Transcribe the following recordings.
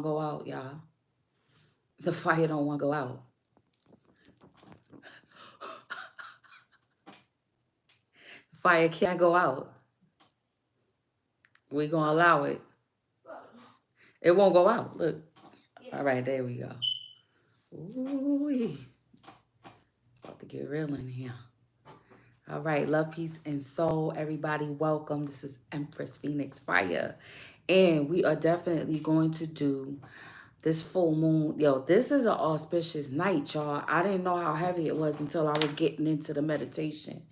go out, y'all. The fire don't want to go out. Fire can't go out. We're going to allow it. It won't go out. Look. All right, there we go. Ooh, about to get real in here. All right, love, peace, and soul. Everybody, welcome. This is Empress Phoenix Fire. And we are definitely going to do this full moon. Yo, this is an auspicious night, y'all. I didn't know how heavy it was until I was getting into the meditation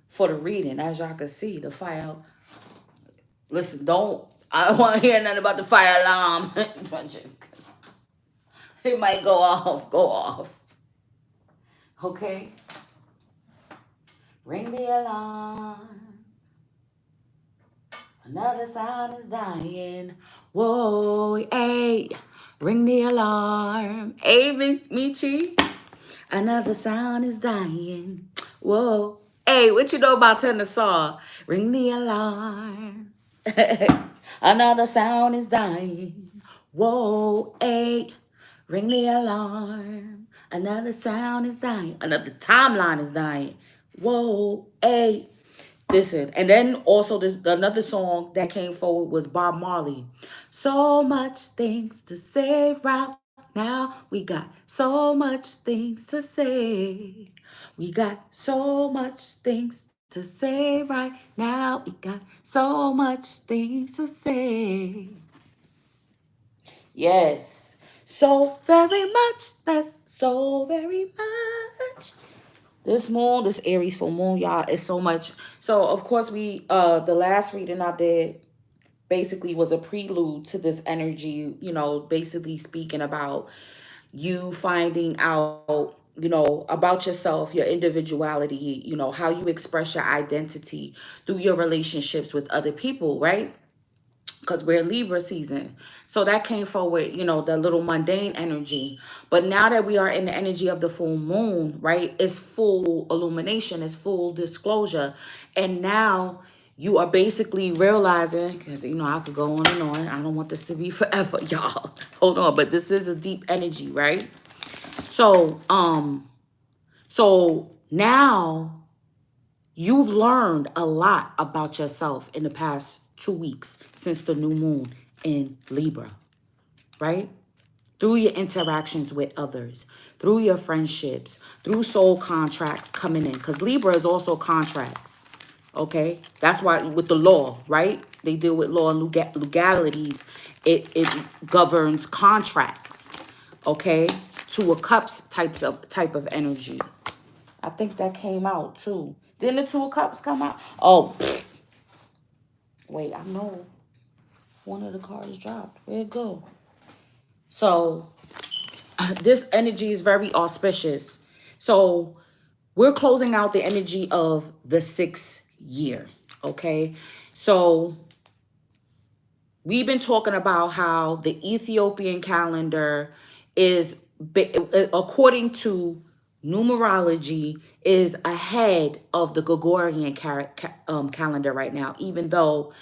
for the reading. As y'all can see, the fire. Listen, I don't want to hear nothing about the fire alarm. It might go off. Go off. Okay? Ring the alarm. Another sound is dying. Whoa, hey. Ring the alarm. Hey, Miss Michi. Another sound is dying. Whoa. Hey, what you know about Tennessee? Ring the alarm. Another sound is dying. Whoa, hey. Ring the alarm. Another sound is dying. Another timeline is dying. Whoa, hey. Listen, and then also this another song that came forward was Bob Marley. So much things to say right now. We got so much things to say. We got so much things to say right now. We got so much things to say. Yes. So very much. That's so very much. This moon, this Aries full moon, y'all, is so much. So of course the last reading I did basically was a prelude to this energy, basically speaking about you finding out, about yourself, your individuality, how you express your identity through your relationships with other people, right? Because we're Libra season. So that came forward, the little mundane energy. But now that we are in the energy of the full moon, right, it's full illumination, it's full disclosure. And now you are basically realizing, because, I could go on and on. I don't want this to be forever, y'all. Hold on. But this is a deep energy, right? So now you've learned a lot about yourself in the past 2 weeks since the new moon in Libra, right? Through your interactions with others, through your friendships, through soul contracts coming in. Because Libra is also contracts, okay? That's why with the law, right? They deal with law and legalities. It governs contracts, okay? Two of Cups type of energy. I think that came out too. Didn't the Two of Cups come out? Oh, wait, I know one of the cards dropped. Where'd it go? So this energy is very auspicious. So we're closing out the energy of the 6th year, okay? So we've been talking about how the Ethiopian calendar is, according to numerology, is ahead of the Gregorian calendar right now, even though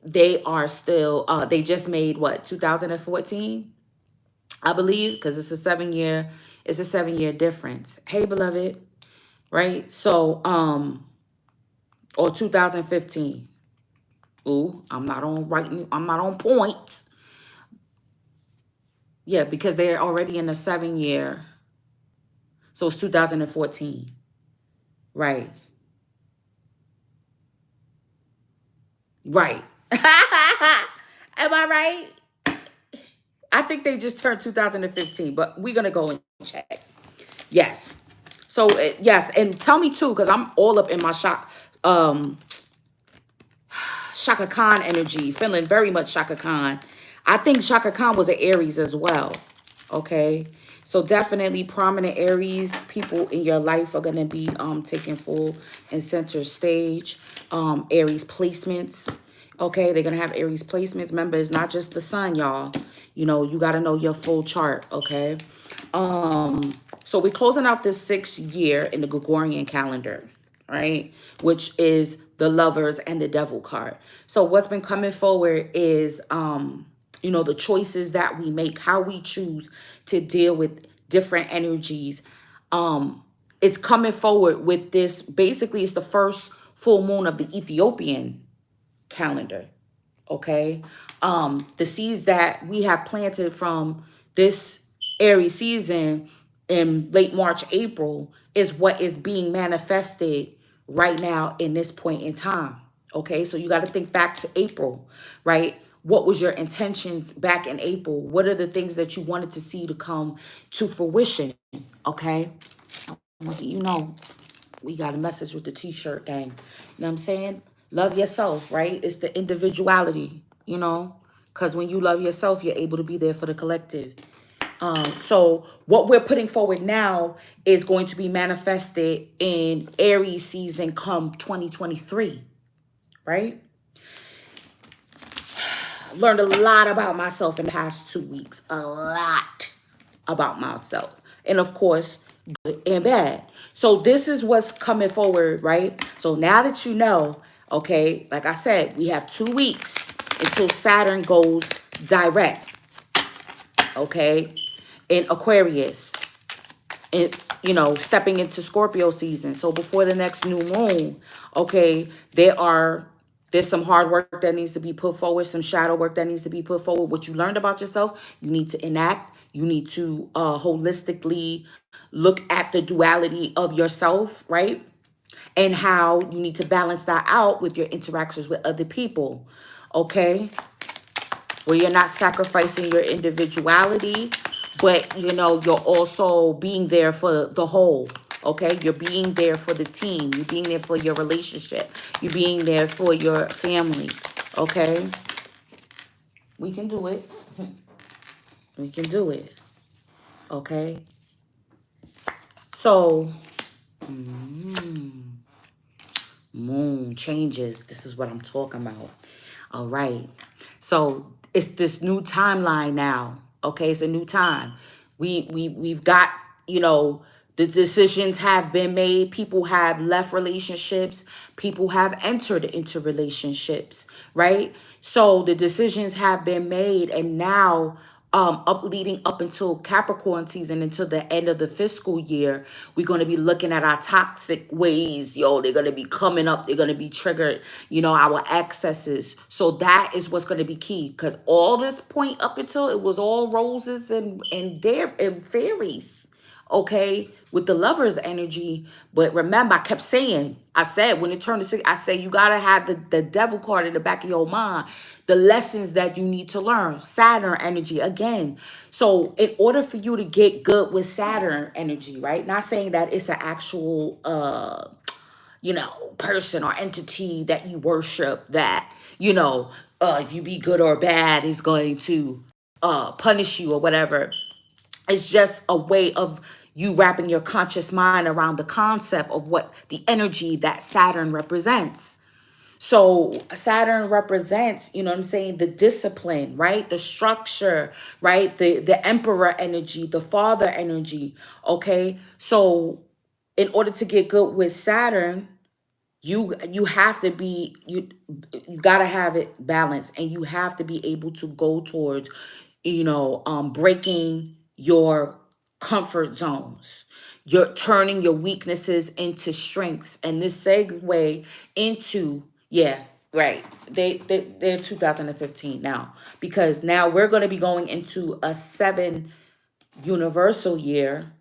they are still, they just made what, 2014, I believe, because it's a 7 year difference. Hey, beloved, right? So, or 2015. Ooh, I'm not on point. Yeah, because they're already in the 7 year. So it's 2014. Right. Right. Am I right? I think they just turned 2015, but we're going to go and check. Yes. So, yes. And tell me too, because I'm all up in my Shaka Khan energy, feeling very much Shaka Khan. I think Shaka Khan was an Aries as well. Okay. So definitely prominent Aries people in your life are going to be taking full and center stage. Aries placements. Okay. They're going to have Aries placements. Remember, it's not just the sun, y'all. You got to know your full chart. Okay. So we're closing out this 6th year in the Gregorian calendar, right? Which is the Lovers and the Devil card. So what's been coming forward is the choices that we make, how we choose to deal with different energies. It's coming forward with this. Basically, it's the first full moon of the Ethiopian calendar. Okay. The seeds that we have planted from this Aries season in late March, April is what is being manifested right now in this point in time. Okay, so you got to think back to April, right? What was your intentions back in April? What are the things that you wanted to see to come to fruition? Okay, well, we got a message with the t-shirt gang. You know what I'm saying? Love yourself, right? It's the individuality, because when you love yourself, you're able to be there for the collective. So what we're putting forward now is going to be manifested in Aries season come 2023, right? Learned a lot about myself in the past 2 weeks. A lot about myself. And of course, good and bad. So this is what's coming forward, right? So now that you know, okay, like I said, we have 2 weeks until Saturn goes direct, okay, in Aquarius. And stepping into Scorpio season. So before the next new moon, okay, there's some hard work that needs to be put forward, some shadow work that needs to be put forward. What you learned about yourself, you need to enact. You need to holistically look at the duality of yourself, right? And how you need to balance that out with your interactions with other people, okay? Where you're not sacrificing your individuality, but you're also being there for the whole. Okay, you're being there for the team, you're being there for your relationship, you're being there for your family. Okay, we can do it. We can do it. Okay, so moon changes. This is what I'm talking about. All right. So it's this new timeline now. Okay, it's a new time. We've got, the decisions have been made. People have left relationships. People have entered into relationships, right? So the decisions have been made, and now up leading up until Capricorn season, until the end of the fiscal year, we're going to be looking at our toxic ways. They're going to be coming up. They're going to be triggered, our excesses. So that is what's going to be key, because all this point up until it was all roses and fairies, okay, with the lover's energy. But remember, I said when it turned to 6, I said you gotta have the devil card in the back of your mind, the lessons that you need to learn. Saturn energy again. So in order for you to get good with Saturn energy, right? Not saying that it's an actual person or entity that you worship, that if you be good or bad is going to punish you or whatever. It's just a way of you wrapping your conscious mind around the concept of what the energy that Saturn represents. So Saturn represents, what I'm saying, the discipline, right? The structure, right? The emperor energy, the father energy, okay? So in order to get good with Saturn, you have to be you got to have it balanced, and you have to be able to go towards breaking your comfort zones. You're turning your weaknesses into strengths, and this segue into, yeah, right, they're 2015 now, because now we're going to be going into a 7 universal year,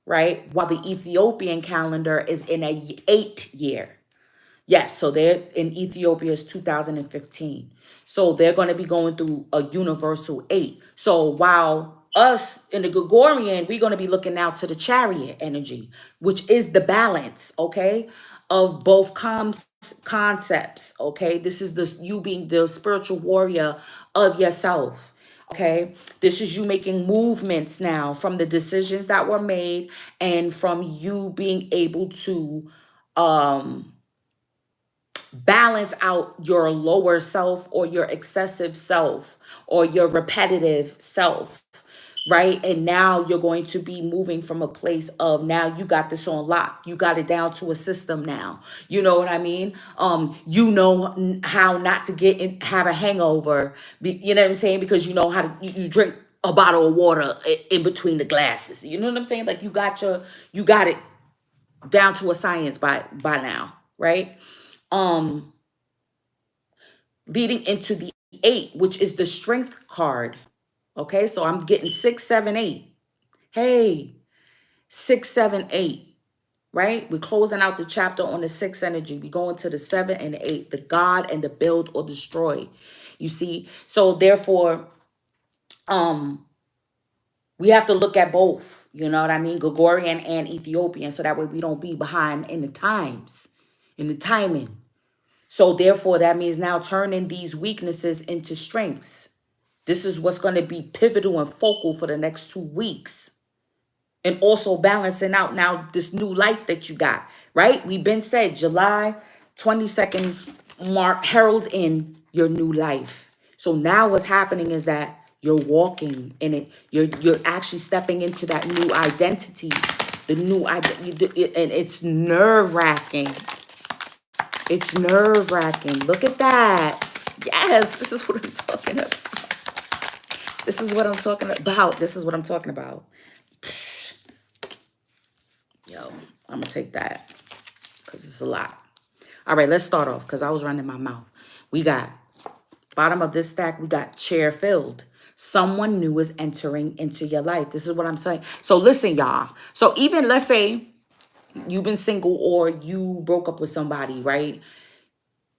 right, while the Ethiopian calendar is in a 8 year. Yes, so they're in Ethiopia is 2015. So they're going to be going through a universal 8. So while us in the Gregorian, we're going to be looking now to the chariot energy, which is the balance, okay, of both concepts, okay? This is you being the spiritual warrior of yourself. Okay, this is you making movements now from the decisions that were made, and from you being able to balance out your lower self or your excessive self or your repetitive self. right? And now you're going to be moving from a place of, now you got this on lock. You got it down to a system now. You know what I mean? You know how not to get in, have a hangover. You know what I'm saying? Because you know how to you drink a bottle of water in between the glasses. You know what I'm saying? Like you got it down to a science by now, right? Um, Leading into the 8, which is the strength card. Okay, so I'm getting 6, 7, 8. Hey, 6, 7, 8, right? We're closing out the chapter on the 6 energy. We go into the 7 and the 8, the God and the build or destroy. You see? So therefore, we have to look at both, you know what I mean? Gregorian and Ethiopian, so that way we don't be behind in the times, in the timing. So therefore, that means now turning these weaknesses into strengths. This is what's going to be pivotal and focal for the next 2 weeks. And also balancing out now this new life that you got, right? We've been said July 22nd mark herald in your new life. So now what's happening is that you're walking in it. You're actually stepping into that new identity, the new identity, and it's nerve-wracking. It's nerve-wracking. Look at that. Yes, this is what I'm talking about. This is what I'm talking about. This is what I'm talking about. Yo, I'm going to take that because it's a lot. All right, let's start off because I was running my mouth. We got, bottom of this stack, we got chair filled. Someone new is entering into your life. This is what I'm saying. So listen, y'all. So even let's say you've been single or you broke up with somebody, right?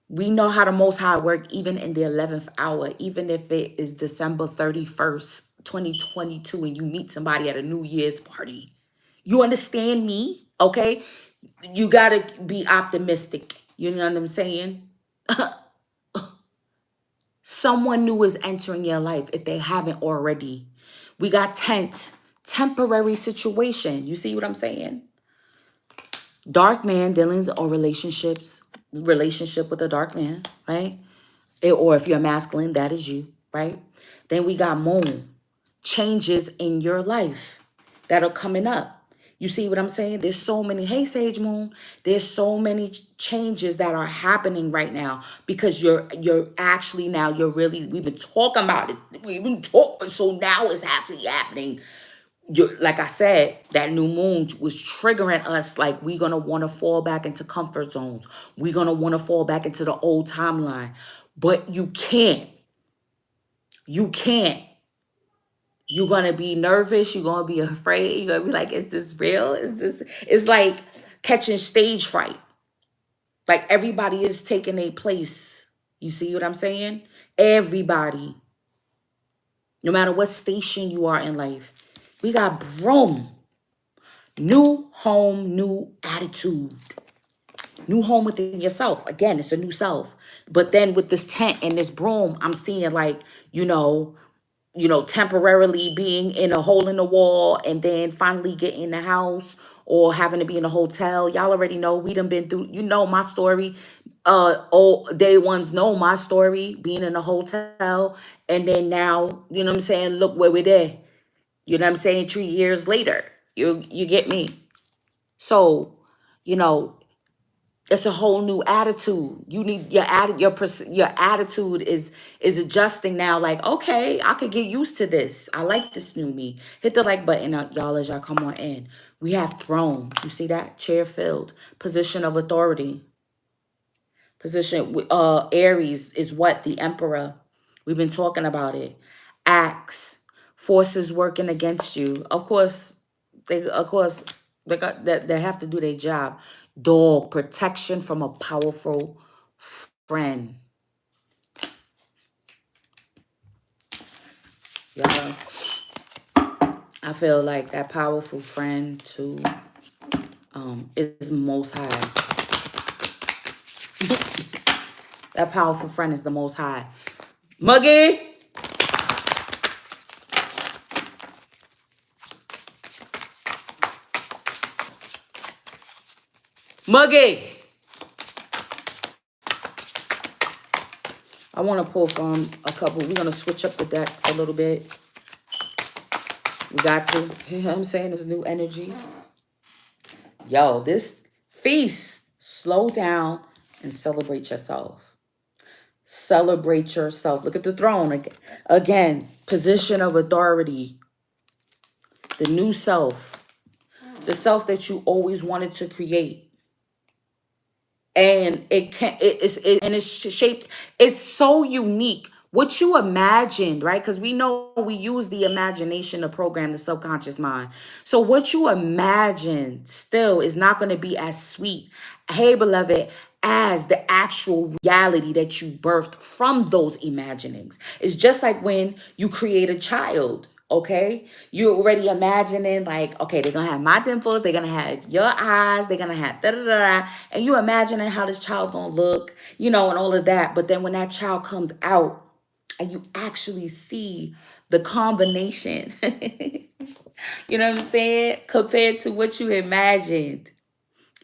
We know how the Most High work even in the 11th hour, even if it is December 31st, 2022, and you meet somebody at a New Year's party. You understand me? Okay? You got to be optimistic. You know what I'm saying? Someone new is entering your life if they haven't already. We got temporary situation. You see what I'm saying? Dark man dealings or relationship with a dark man, right? Or if you're masculine, that is you, right? Then we got moon, changes in your life that are coming up. You see what I'm saying? There's so many, hey Sage Moon, there's so many changes that are happening right now because you're actually now you're really, we've been talking about it. We've been talking, so now it's actually happening. Like I said, that new moon was triggering us like we're going to want to fall back into comfort zones. We're going to want to fall back into the old timeline. But you can't. You can't. You're going to be nervous. You're going to be afraid. You're going to be like, is this real? Is this? It's like catching stage fright. Like everybody is taking a place. You see what I'm saying? Everybody. No matter what station you are in life. We got broom. New home, new attitude. New home within yourself. Again, it's a new self. But then with this tent and this broom, I'm seeing like, temporarily being in a hole in the wall and then finally getting in the house or having to be in a hotel. Y'all already know we done been through, my story. Old day ones know my story, being in a hotel. And then now, you know what I'm saying? Look where we're there. You know what I'm saying? 3 years later. You get me? So, you know, it's a whole new attitude. You need your attitude is adjusting now. Like, okay, I could get used to this. I like this new me. Hit the like button, y'all, as y'all come on in. We have throne. You see that? Chair filled. Position of authority. Position. Aries is what? The emperor. We've been talking about it. Axe. Forces working against you. Of course, they got that they have to do their job. Dog, protection from a powerful friend. Yeah. I feel like that powerful friend too is most high. That powerful friend is the most high. Muggy. Muggy. I want to pull from a couple. We're going to switch up the decks a little bit. We got to, you know what I'm saying? This new energy. Yo, this feast, slow down and celebrate yourself. Celebrate yourself. Look at the throne again. Again, position of authority. The new self. The self that you always wanted to create. And it's shaped. It's so unique. What you imagined, right? Because we know we use the imagination to program the subconscious mind. So what you imagine still is not going to be as sweet, hey beloved, as the actual reality that you birthed from those imaginings. It's just like when you create a child. Okay, you're already imagining like, okay, they're gonna have my dimples, they're gonna have your eyes, they're gonna have da da da, da, and you imagining how this child's gonna look, you know, and all of that. But then when that child comes out and you actually see the combination, you know what I'm saying, compared to what you imagined,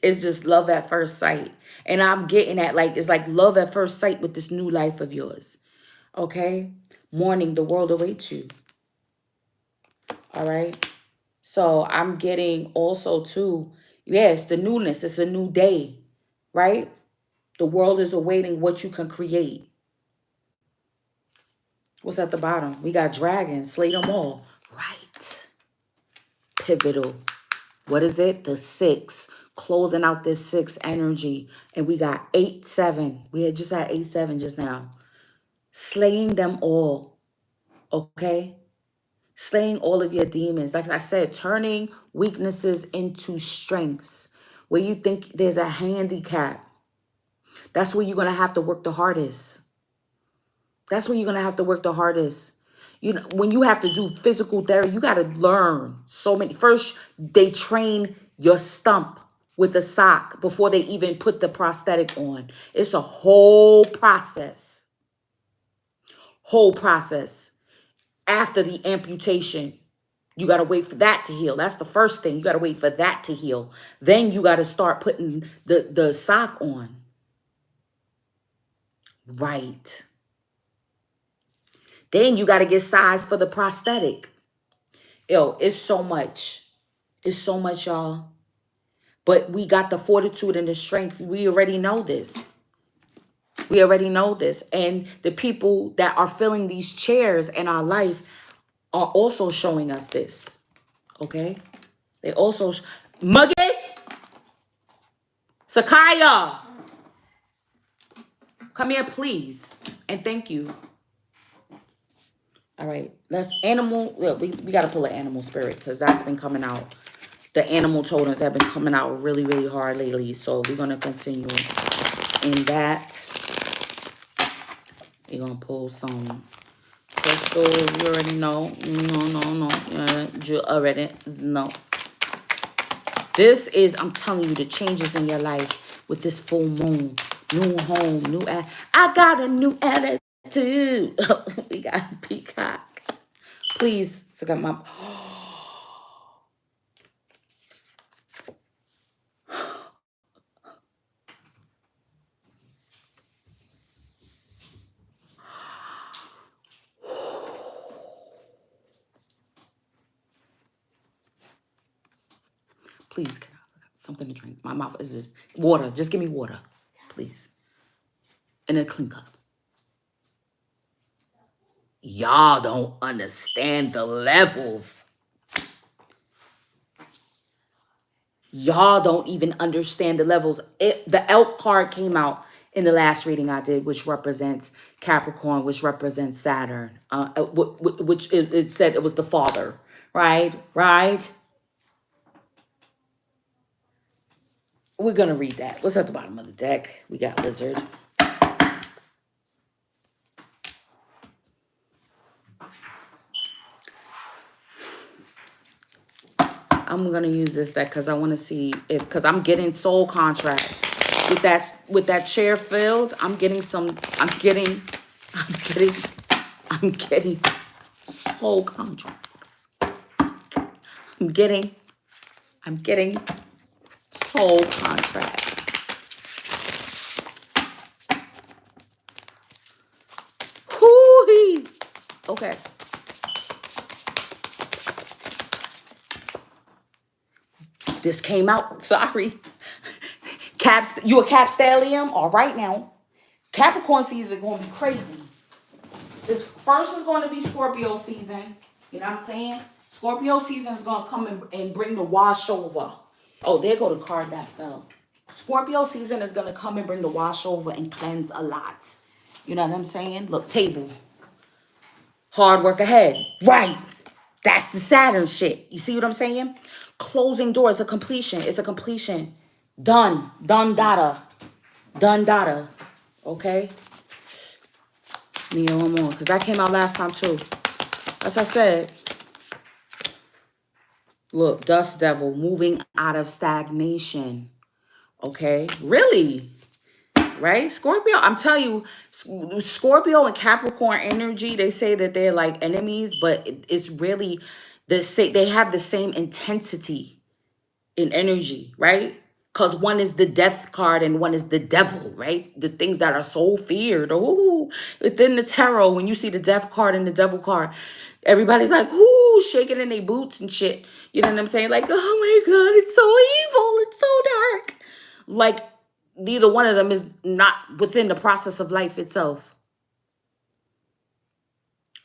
it's just love at first sight. And I'm getting at like, it's like love at first sight with this new life of yours. Okay, morning, the world awaits you. All right. So I'm getting also too, yes, the newness. It's a new day, right? The world is awaiting what you can create. What's at the bottom? We got dragons, slay them all. Right. Pivotal. What is it? The 6. Closing out this 6 energy. And we got 8, 7. We had just had 8, 7 just now. Slaying them all. Okay? Slaying all of your demons. Like I said, turning weaknesses into strengths. Where you think there's a handicap, that's where you're going to have to work the hardest. That's when you're going to have to work the hardest. You know, when you have to do physical therapy, you got to learn so many. First, they train your stump with a sock before they even put the prosthetic on. It's a whole process. Whole process. After the amputation, you got to wait for that to heal. That's the first thing. You got to wait for that to heal. Then you got to start putting the sock on. Right. Then you got to get size for the prosthetic. Yo, it's so much. It's so much, y'all. But we got the fortitude and the strength. We already know this. We already know this. And the people that are filling these chairs in our life are also showing us this. Okay? They also... Muggy! Sakaya! Come here, please. And thank you. All right. Let's animal... Look, we got to pull an animal spirit because that's been coming out. The animal totems have been coming out really, really hard lately. So we're going to continue in that. We're going to pull some crystals. You already know. No. You already know. This is, I'm telling you, the changes in your life with this full moon. New home, I got a new attitude. We got peacock. Please, look at my... Please, something to drink. My mouth is just water. Just give me water, please. And a clean cup. Y'all don't understand the levels. Y'all don't even understand the levels. The elk card came out in the last reading I did, which represents Capricorn, which represents Saturn, which it said it was the father, right? Right? We're going to read that. What's at the bottom of the deck? We got Lizard. I'm going to use this deck because I want to see if, because I'm getting soul contracts. With that chair filled, I'm getting soul contracts. I'm getting soul contracts. Hoo-hee. Okay. This came out. Sorry. You a Cap Stallion? All right now. Capricorn season is gonna be crazy. This first is going to be Scorpio season. You know what I'm saying? Scorpio season is going to come and bring the wash over. Oh, there go the card that fell. Scorpio season is going to come and bring the wash over and cleanse a lot. You know what I'm saying? Look, table. Hard work ahead. Right. That's the Saturn shit. You see what I'm saying? Closing doors, a completion. It's a completion. Done. Done data. Done data. Okay? Me and one more. Because that came out last time too. As I said, look, Dust Devil moving out of stagnation. Okay? Really? Right? Scorpio, I'm telling you, Scorpio and Capricorn energy, they say that they're like enemies, but it's really they have the same intensity in energy, right? Because one is the death card and one is the devil, right? The things that are so feared. Oh, within the tarot, when you see the death card and the devil card, everybody's like, ooh, shaking in their boots and shit. You know what I'm saying? Like, oh my God, it's so evil. It's so dark. Like, neither one of them is not within the process of life itself.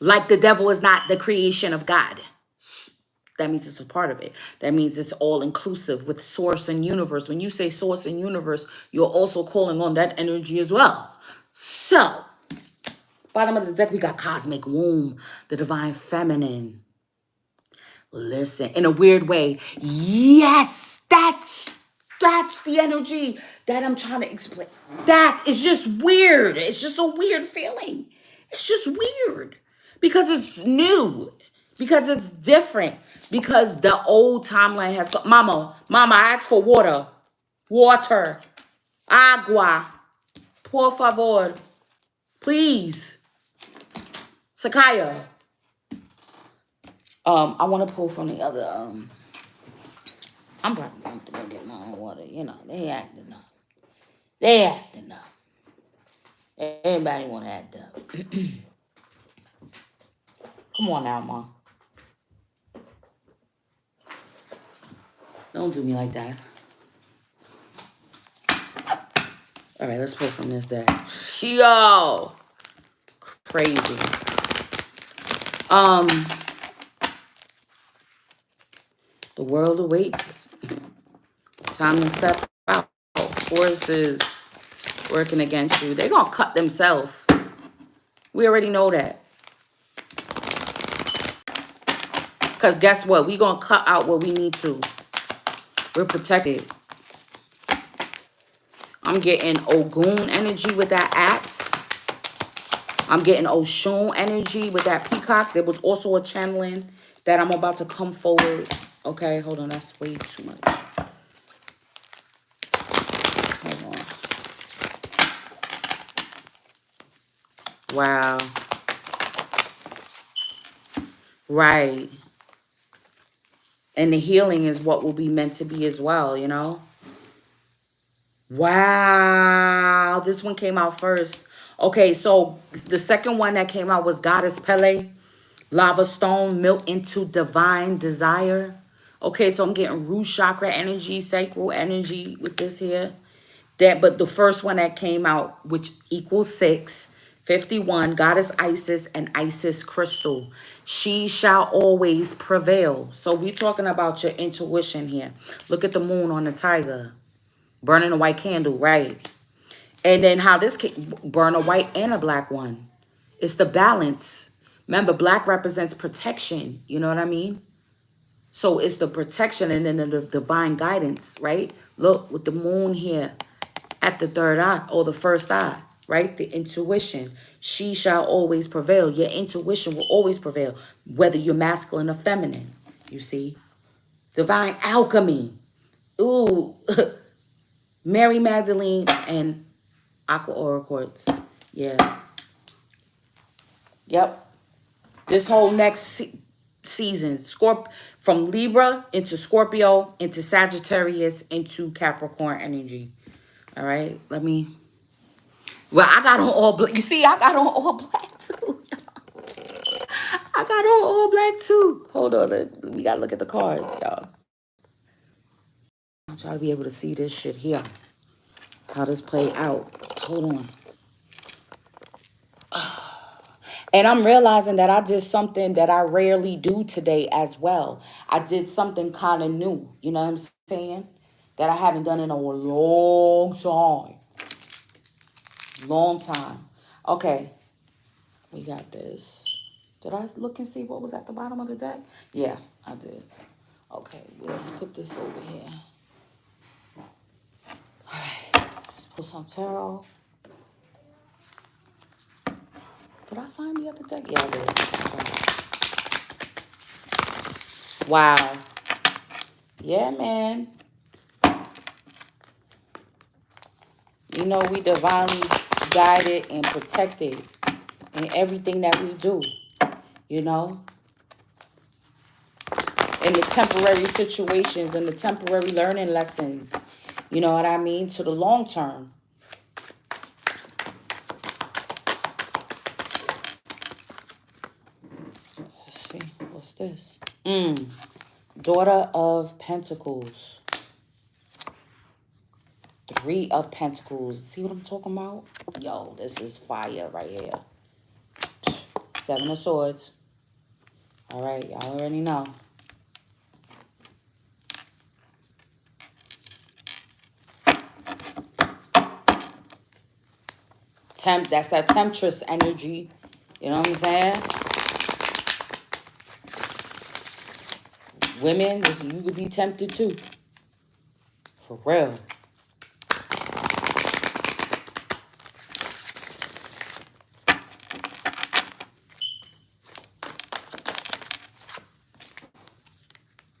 Like the devil is not the creation of God. That means it's a part of it. That means it's all inclusive with source and universe. When you say source and universe, you're also calling on that energy as well. So, bottom of the deck, we got cosmic womb, the divine feminine. Listen, in a weird way, yes, that's the energy that I'm trying to explain. That is just weird. It's just a weird feeling. It's just weird because it's new, because it's different, because the old timeline has got. Mama, I asked for water, agua, por favor, please, Sakaya. I want to pull from the other. I'm probably going to go get my own water. You know, they acting up. They acting up. Everybody want to act up. Come on now, Ma. Don't do me like that. All right, let's pull from this deck. Yo, crazy. The world awaits. Time to step out. Forces working against you. They're gonna cut themselves. We already know that. Because guess what? We're gonna cut out what we need to. We're protected. I'm getting Ogun energy with that axe. I'm getting Oshun energy with that peacock. There was also a channeling that I'm about to come forward. Okay, hold on. That's way too much. Hold on. Wow. Right. And the healing is what will be meant to be as well, you know? Wow. This one came out first. Okay, so the second one that came out was Goddess Pele. Lava stone, melt into divine desire. Okay, so I'm getting root chakra energy, sacral energy with this here. But the first one that came out, which equals 6, 51, Goddess Isis and Isis Crystal. She shall always prevail. So we're talking about your intuition here. Look at the moon on the tiger. Burning a white candle, right? And then how this can burn a white and a black one. It's the balance. Remember, black represents protection. You know what I mean? So it's the protection and then the divine guidance, right? Look, with the moon here at the third eye or the first eye, right? The intuition. She shall always prevail. Your intuition will always prevail, whether you're masculine or feminine, you see? Divine alchemy. Ooh, Mary Magdalene and Aqua Aura Quartz. Yeah. Yep. This whole next season, from Libra into Scorpio, into Sagittarius, into Capricorn energy. All right, well, I got on all black. You see, I got on all black too. I got on all black too. Hold on, we gotta look at the cards, y'all. want y'all to be able to see this shit here. How this play out. Hold on. And I'm realizing that I did something that I rarely do today as well. I did something kind of new. You know what I'm saying? That I haven't done in a long time. Long time. Okay. We got this. Did I look and see what was at the bottom of the deck? Yeah, I did. Okay, let's put this over here. All right. Let's put some tarot. Did I find the other deck? Yeah, I did. Okay. Wow. Yeah, man. You know, we divinely guided and protected in everything that we do. You know? In the temporary situations and the temporary learning lessons. You know what I mean? To the long term. Let's see. What's this? Daughter of Pentacles. 3 of Pentacles. See what I'm talking about? Yo, this is fire right here. 7 of Swords. All right, y'all already know. That's that temptress energy. You know what I'm saying? Women, you could be tempted too. For real.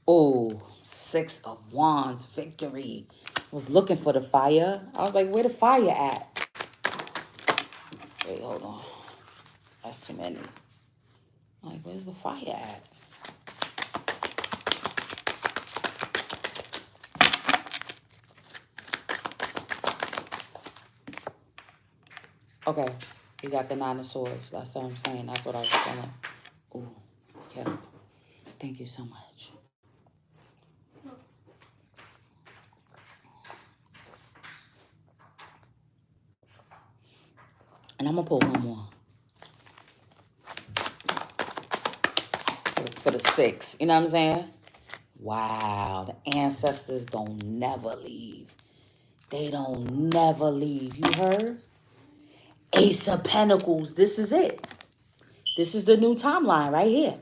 Oh, 6 of Wands, victory. I was looking for the fire. I was like, where the fire at? Wait, hold on. That's too many. I'm like, where's the fire at? Okay, we got the 9 of Swords. That's what I'm saying. That's what I was feeling. Ooh, okay. Thank you so much. And I'm going to pull one more. For the 6. You know what I'm saying? Wow. The ancestors don't never leave. They don't never leave. You heard? Ace of Pentacles. This is it. This is the new timeline right here.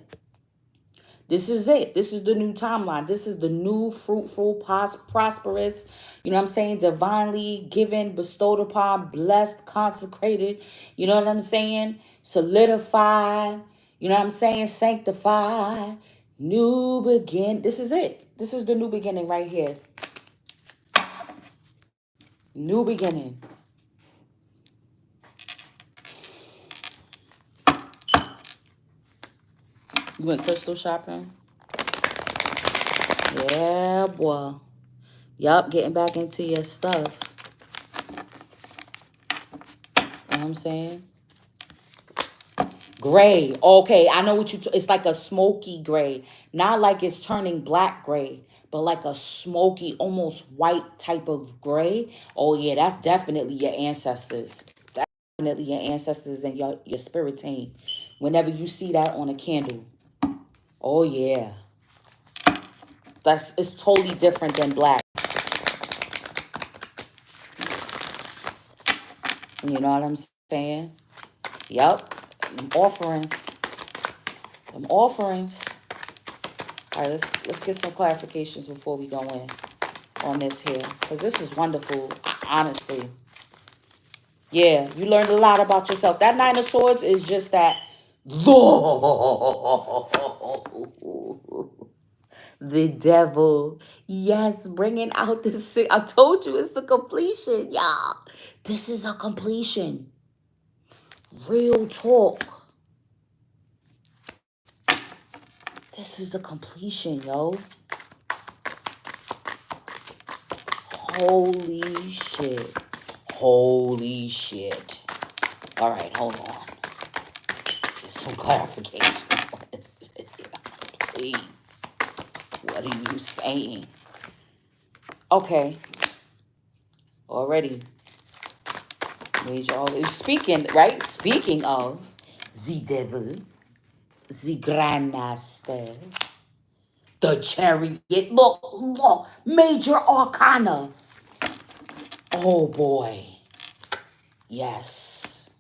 This is it. This is the new timeline. This is the new fruitful, prosperous, you know what I'm saying, divinely given, bestowed upon, blessed, consecrated, you know what I'm saying, solidified, you know what I'm saying, sanctified, new begin. This is it. This is the new beginning right here. New beginning. You went crystal shopping? Yeah, boy. Yup, getting back into your stuff. You know what I'm saying? Gray. Okay, I know what it's like a smoky gray. Not like it's turning black gray, but like a smoky, almost white type of gray. Oh, yeah, that's definitely your ancestors. That's definitely your ancestors and your spirit team. Whenever you see that on a candle. Oh, yeah. It's totally different than black. You know what I'm saying? Yep. Them offerings. Them offerings. All right, let's get some clarifications before we go in on this here. Because this is wonderful, honestly. Yeah, you learned a lot about yourself. That 9 of Swords is just that. The devil. Yes, bringing out this. I told you it's the completion, y'all. This is a completion. Real talk. This is the completion, yo. Holy shit. Holy shit. All right, hold on. Let's get some clarification on this shit. Please. What are you saying? Okay, already made y'all. Speaking, right? Speaking of the devil, the grandmaster, the chariot. Look, major arcana. Oh boy. Yes.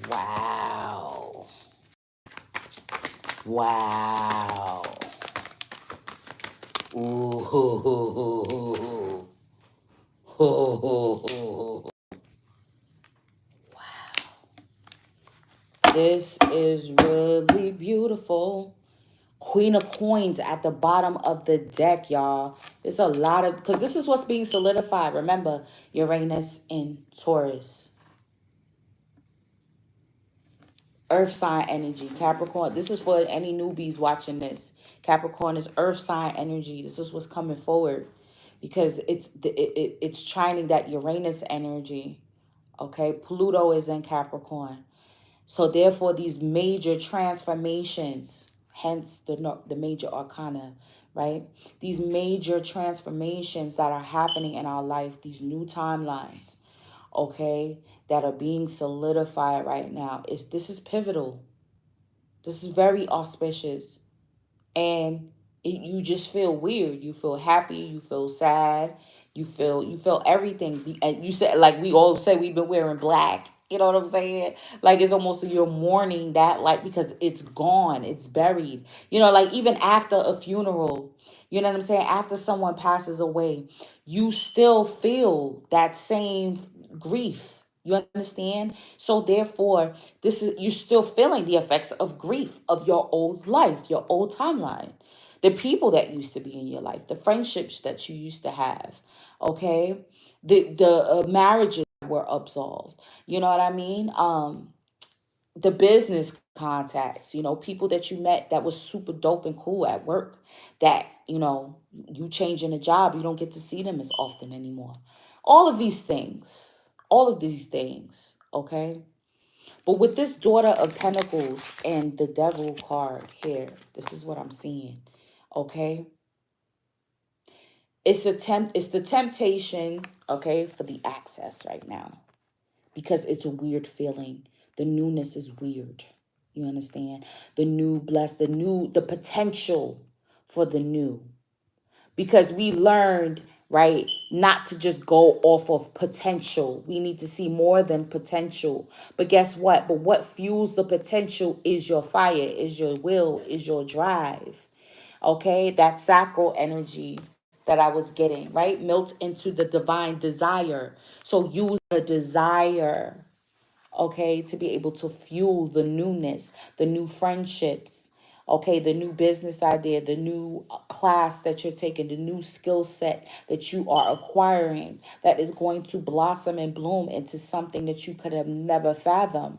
Wow. Wow. Ooh. This is really beautiful. Queen of Coins at the bottom of the deck, y'all. There's a lot of, because this is what's being solidified. Remember, Uranus in Taurus. Earth sign energy. Capricorn. This is for any newbies watching this. Capricorn is earth sign energy. This is what's coming forward. Because it's trining that Uranus energy. Okay. Pluto is in Capricorn. So therefore, these major transformations, hence the major arcana, right? These major transformations that are happening in our life, these new timelines, okay, that are being solidified right now. This is pivotal. This is very auspicious. And you just feel weird. You feel happy. You feel sad. You feel everything. And you said, like we all say, we've been wearing black. You know what I'm saying? Like it's almost like you're mourning that, like, because it's gone, it's buried. You know, like even after a funeral, you know what I'm saying? After someone passes away, you still feel that same grief. You understand? So therefore, this is, you're still feeling the effects of grief of your old life, your old timeline. The people that used to be in your life, the friendships that you used to have, okay? The marriages that were absolved. You know what I mean? The business contacts, people that you met that was super dope and cool at work, that, you changing a job, you don't get to see them as often anymore. All of these things, okay? But with this Daughter of Pentacles and the Devil card here, this is what I'm seeing, okay? It's the temptation, okay, for the access right now, because it's a weird feeling. The newness is weird. You understand? The new blessed, the potential for the new. Because we learned, right, not to just go off of potential. We need to see more than potential. But guess what? But what fuels the potential is your fire, is your will, is your drive. Okay? That sacral energy that I was getting, right? Melt into the divine desire. So use the desire, okay, to be able to fuel the newness, the new friendships, okay, the new business idea, the new class that you're taking, the new skill set that you are acquiring that is going to blossom and bloom into something that you could have never fathomed.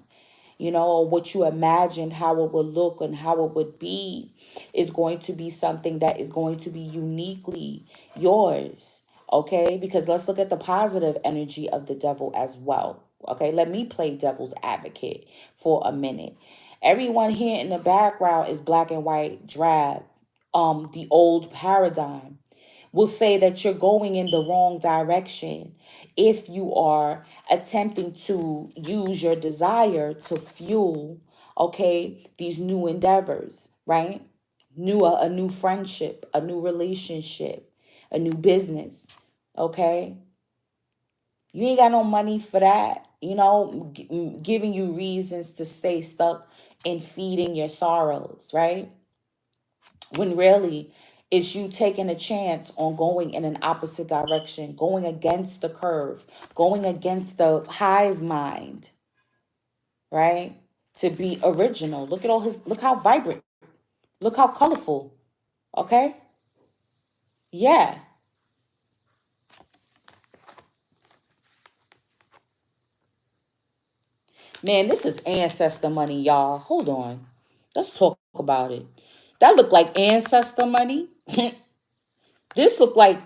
Or what you imagined how it would look and how it would be is going to be something that is going to be uniquely yours. Okay, because let's look at the positive energy of the devil as well. Okay, let me play devil's advocate for a minute. Everyone here in the background is black and white drab, the old paradigm will say that you're going in the wrong direction if you are attempting to use your desire to fuel, okay, these new endeavors, right? A new friendship, a new relationship, a new business, okay? You ain't got no money for that, giving you reasons to stay stuck in feeding your sorrows, right? When really it's you taking a chance on going in an opposite direction, going against the curve, going against the hive mind, right? To be original. Look how vibrant, look how colorful, okay? Yeah. Man, this is ancestor money, y'all. Hold on. Let's talk about it. That look like ancestor money. This look like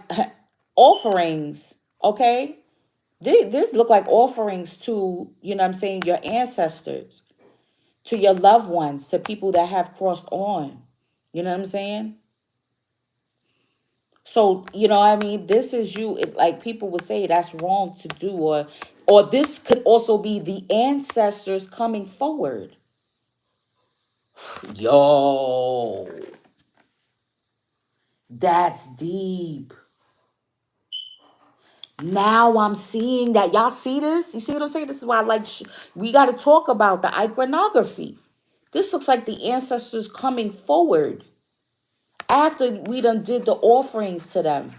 offerings, okay? This look like offerings to, you know what I'm saying, your ancestors. to your loved ones, to people that have crossed on. You know what I'm saying? So, you know what I mean? This is you. Like people would say that's wrong to do, or this could also be the ancestors coming forward. Yo, that's deep. Now I'm seeing that. Y'all see this? You see what I'm saying? This is why I like, we got to talk about the iconography. This looks like the ancestors coming forward after we done did the offerings to them.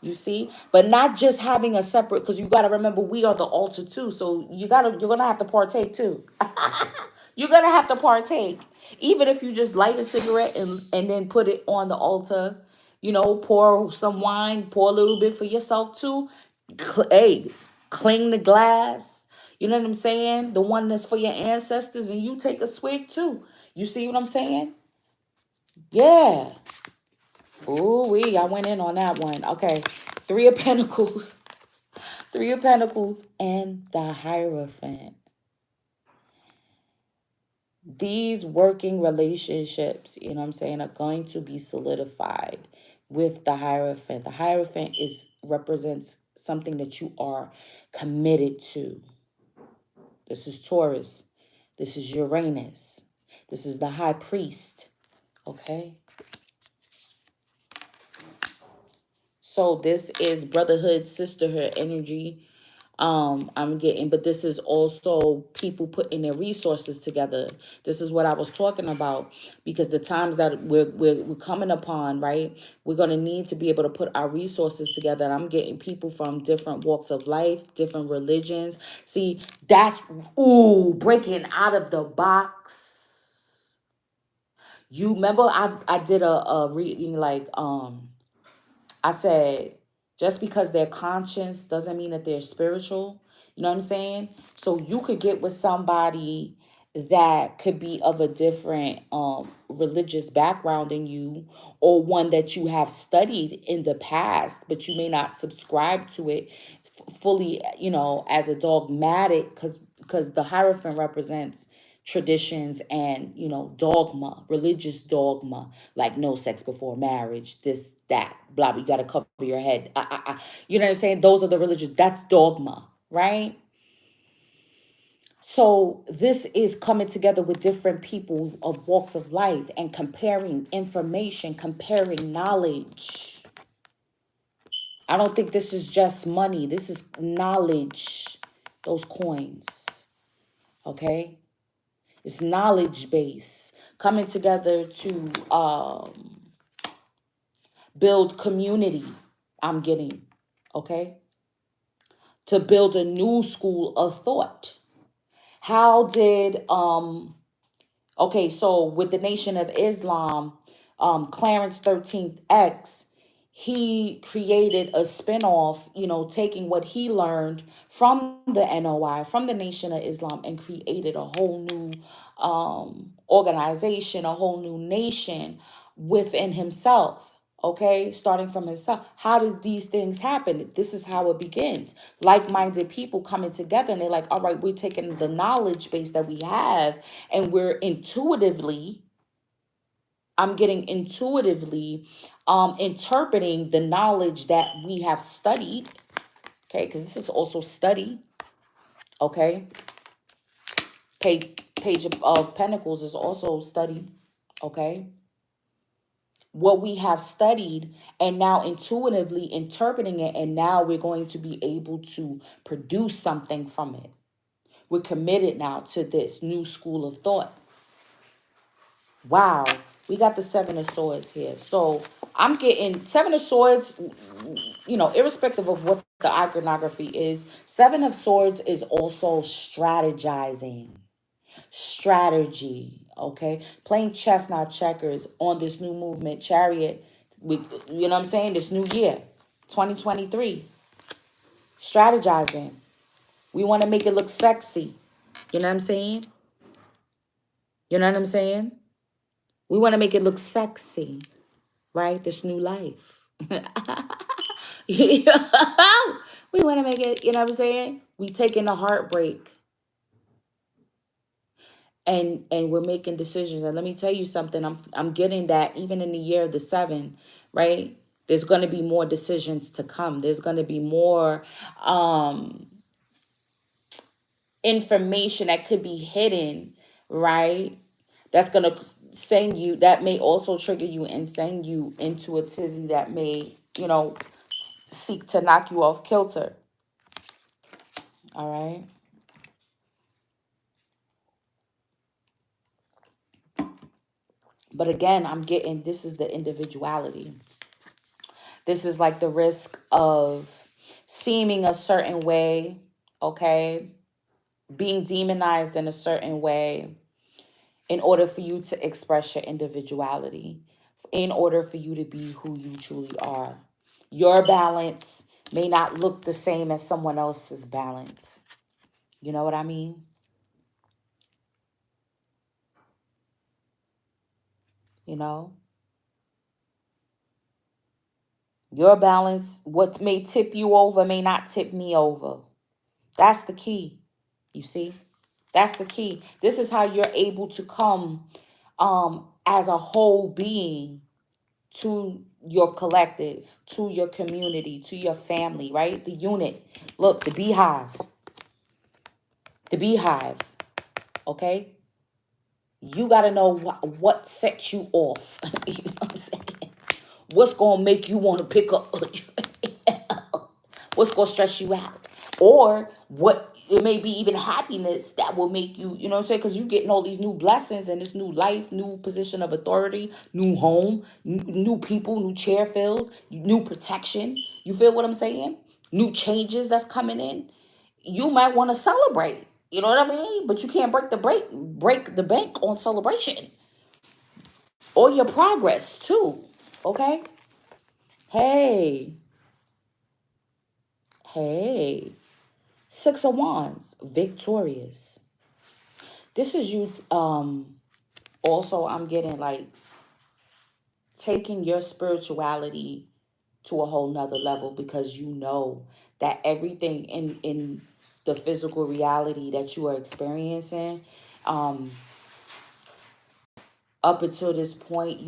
You see, but not just having a separate, because you got to remember we are the altar too. So you're gonna have to partake too. You're gonna have to partake, even if you just light a cigarette and then put it on the altar. You know, pour some wine, pour a little bit for yourself too. Hey, clean the glass. You know what I'm saying? The one that's for your ancestors, and you take a swig too. You see what I'm saying? Yeah. Ooh, I went in on that one. Okay. Three of Pentacles. Three of Pentacles and the Hierophant. These working relationships, you know what I'm saying, are going to be solidified with the Hierophant. The Hierophant represents something that you are committed to. This is Taurus. This is Uranus. This is the High Priest. Okay? So this is brotherhood, sisterhood energy. I'm getting, but this is also people putting their resources together. This is what I was talking about, because the times that we're coming upon, right? We're gonna need to be able to put our resources together. And I'm getting people from different walks of life, different religions. See, that's breaking out of the box. You remember I did a reading like I said, just because they're conscious doesn't mean that they're spiritual. You know what I'm saying? So you could get with somebody that could be of a different religious background than you, or one that you have studied in the past, but you may not subscribe to it fully, you know, as a dogmatic, because the Hierophant represents traditions and, you know, dogma, religious dogma, like no sex before marriage, this, that, blah, blah, you got to cover your head. You know what I'm saying? Those are the religious, that's dogma, right? So this is coming together with different people of walks of life and comparing information, comparing knowledge. I don't think this is just money. This is knowledge, those coins, okay? It's knowledge base coming together to build community. I'm getting, okay? To build a new school of thought. How did okay, so with the Nation of Islam, Clarence 13th X, he created a spinoff, you know, taking what he learned from the NOI, from the Nation of Islam, and created a whole new organization, a whole new nation within himself. Okay, starting from himself. How did these things happen? This is how it begins. Like-minded people coming together, and they're like, all right, we're taking the knowledge base that we have, and we're intuitively, I'm getting intuitively interpreting the knowledge that we have studied. Okay, because this is also study. Okay. Page of Pentacles is also study. Okay. What we have studied and now intuitively interpreting it, and now we're going to be able to produce something from it. We're committed now to this new school of thought. Wow, we got the Seven of Swords here. So I'm getting Seven of Swords, you know, irrespective of what the iconography is, Seven of Swords is also strategizing. Strategy, okay? Playing chess, not checkers, on this new movement, Chariot. You know what I'm saying? This new year, 2023. Strategizing. We want to make it look sexy. You know what I'm saying? You know what I'm saying? We want to make it look sexy, right? This new life. We want to make it, you know what I'm saying? We taking a heartbreak and we're making decisions. And let me tell you something, I'm getting that even in the year of the 7, right? There's going to be more decisions to come. There's going to be more information that could be hidden, right? That's going to send you, that may also trigger you and send you into a tizzy that may, seek to knock you off kilter. All right. But again, I'm getting, this is the individuality. This is like the risk of seeming a certain way, okay? Being demonized in a certain way in order for you to express your individuality, in order for you to be who you truly are. Your balance may not look the same as someone else's balance. You know what I mean? You know? Your balance, what may tip you over may not tip me over. That's the key. You see? That's the key. This is how you're able to come as a whole being to your collective, to your community, to your family, right? The unit. Look, the beehive. The beehive. Okay? You got to know what sets you off. You know what I'm saying? What's going to make you want to pick up? What's going to stress you out? Or what, it may be even happiness that will make you, you know what I'm saying? Because you're getting all these new blessings and this new life, new position of authority, new home, new people, new chair filled, new protection. You feel what I'm saying? New changes that's coming in. You might want to celebrate. You know what I mean? But you can't break the bank on celebration or your progress too. Okay? Hey, hey. 6 of Wands, victorious. This is you. Also, I'm getting like taking your spirituality to a whole nother level because you know that everything in the physical reality that you are experiencing, up until this point,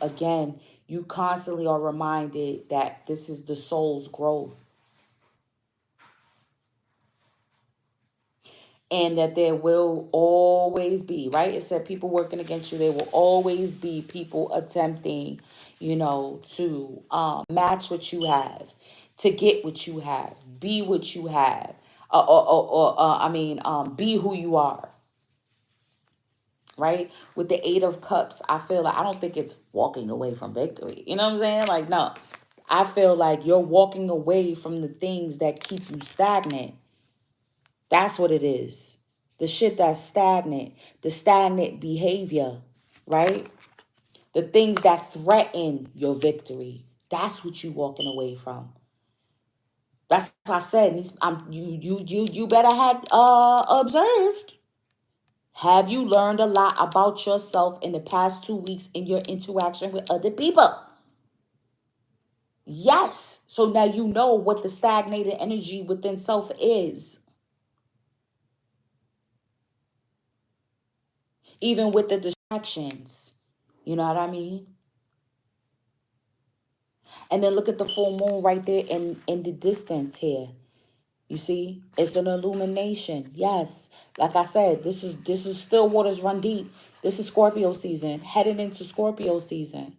again, you constantly are reminded that this is the soul's growth. And that there will always be, right? It said people working against you. There will always be people attempting, to match what you have, to get what you have, be what you have, be who you are, right? With the 8 of Cups, I feel like, I don't think it's walking away from victory. You know what I'm saying? Like, no, I feel like you're walking away from the things that keep you stagnant. That's what it is. The shit that's stagnant, the stagnant behavior, right? The things that threaten your victory. That's what you walking away from. That's what I said. You better have observed. Have you learned a lot about yourself in the past 2 weeks in your interaction with other people? Yes. So now you know what the stagnated energy within self is. Even with the distractions. You know what I mean? And then look at the full moon right there in the distance here. You see, it's an illumination. Yes, like I said, this is still waters run deep. This is Scorpio season, heading into Scorpio season.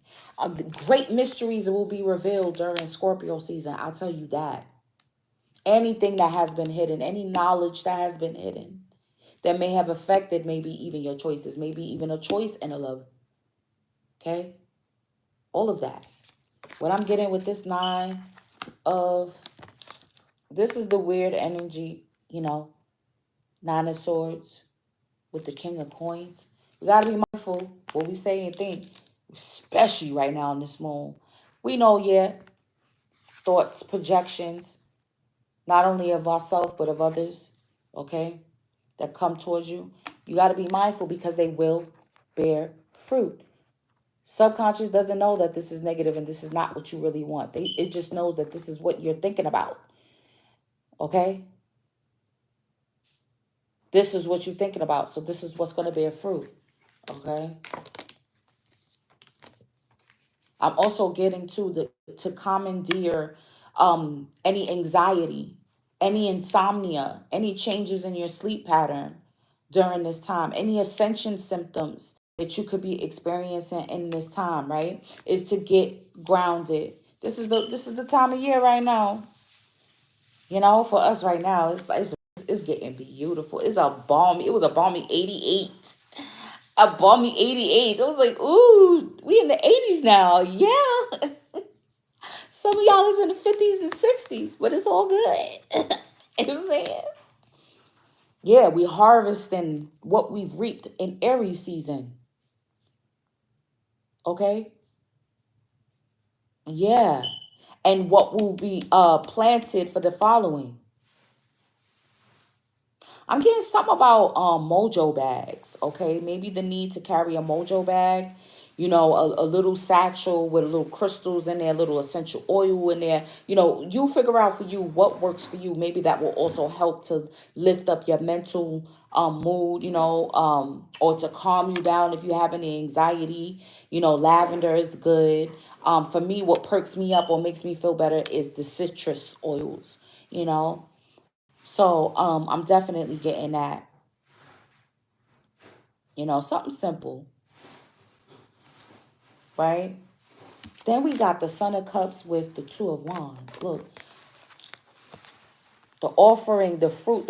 Great mysteries will be revealed during Scorpio season. I'll tell you that. Anything that has been hidden, any knowledge that has been hidden, that may have affected maybe even your choices, maybe even a choice in a love. Okay, all of that. What I'm getting with this 9 of, this is the weird energy, 9 of Swords with the King of Coins. We got to be mindful what we say and think, especially right now on this moon. We know, yeah, thoughts, projections, not only of ourselves, but of others, okay, that come towards you. You got to be mindful because they will bear fruit. Subconscious doesn't know that this is negative and this is not what you really want. It just knows that this is what you're thinking about. Okay? This is what you're thinking about. So this is what's going to bear fruit. Okay. I'm also getting to commandeer any anxiety, any insomnia, any changes in your sleep pattern during this time, any ascension symptoms that you could be experiencing in this time, right? Is to get grounded. This is the time of year right now. For us right now, it's getting beautiful. It was a balmy 88. A balmy 88. It was like, ooh, we in the 80s now. Yeah. Some of y'all is in the 50s and 60s, but it's all good. You know what I'm saying? Yeah, we harvesting what we've reaped in Aries season. Okay? Yeah. And what will be planted for the following. I'm getting something about mojo bags, okay? Maybe the need to carry a mojo bag, a little satchel with little crystals in there, little essential oil in there. You figure out for you what works for you. Maybe that will also help to lift up your mental mood, or to calm you down if you have any anxiety. Lavender is good. For me, what perks me up or makes me feel better is the citrus oils, you know. So I'm definitely getting that, something simple, right? Then we got the Son of Cups with the Two of Wands. Look, the offering, the fruit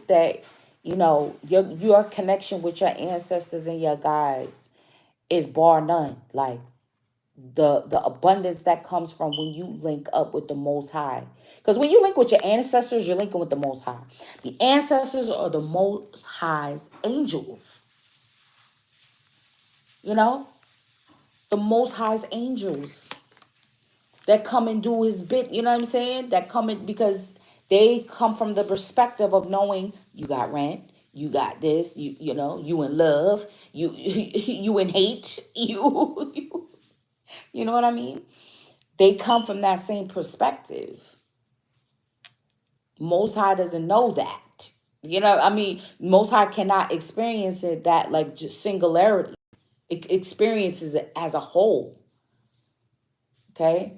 that, your connection with your ancestors and your guides is bar none. Like the abundance that comes from when you link up with the Most High. Because when you link with your ancestors, you're linking with the Most High. The ancestors are the Most High's angels, you know? The Most High's angels that come and do his bit, you know what I'm saying? That come in because they come from the perspective of knowing you got rent, you got this, you in love, you in hate, you know what I mean? They come from that same perspective. Most High doesn't know that. Most High cannot experience it that like just singularity. It experiences it as a whole. Okay?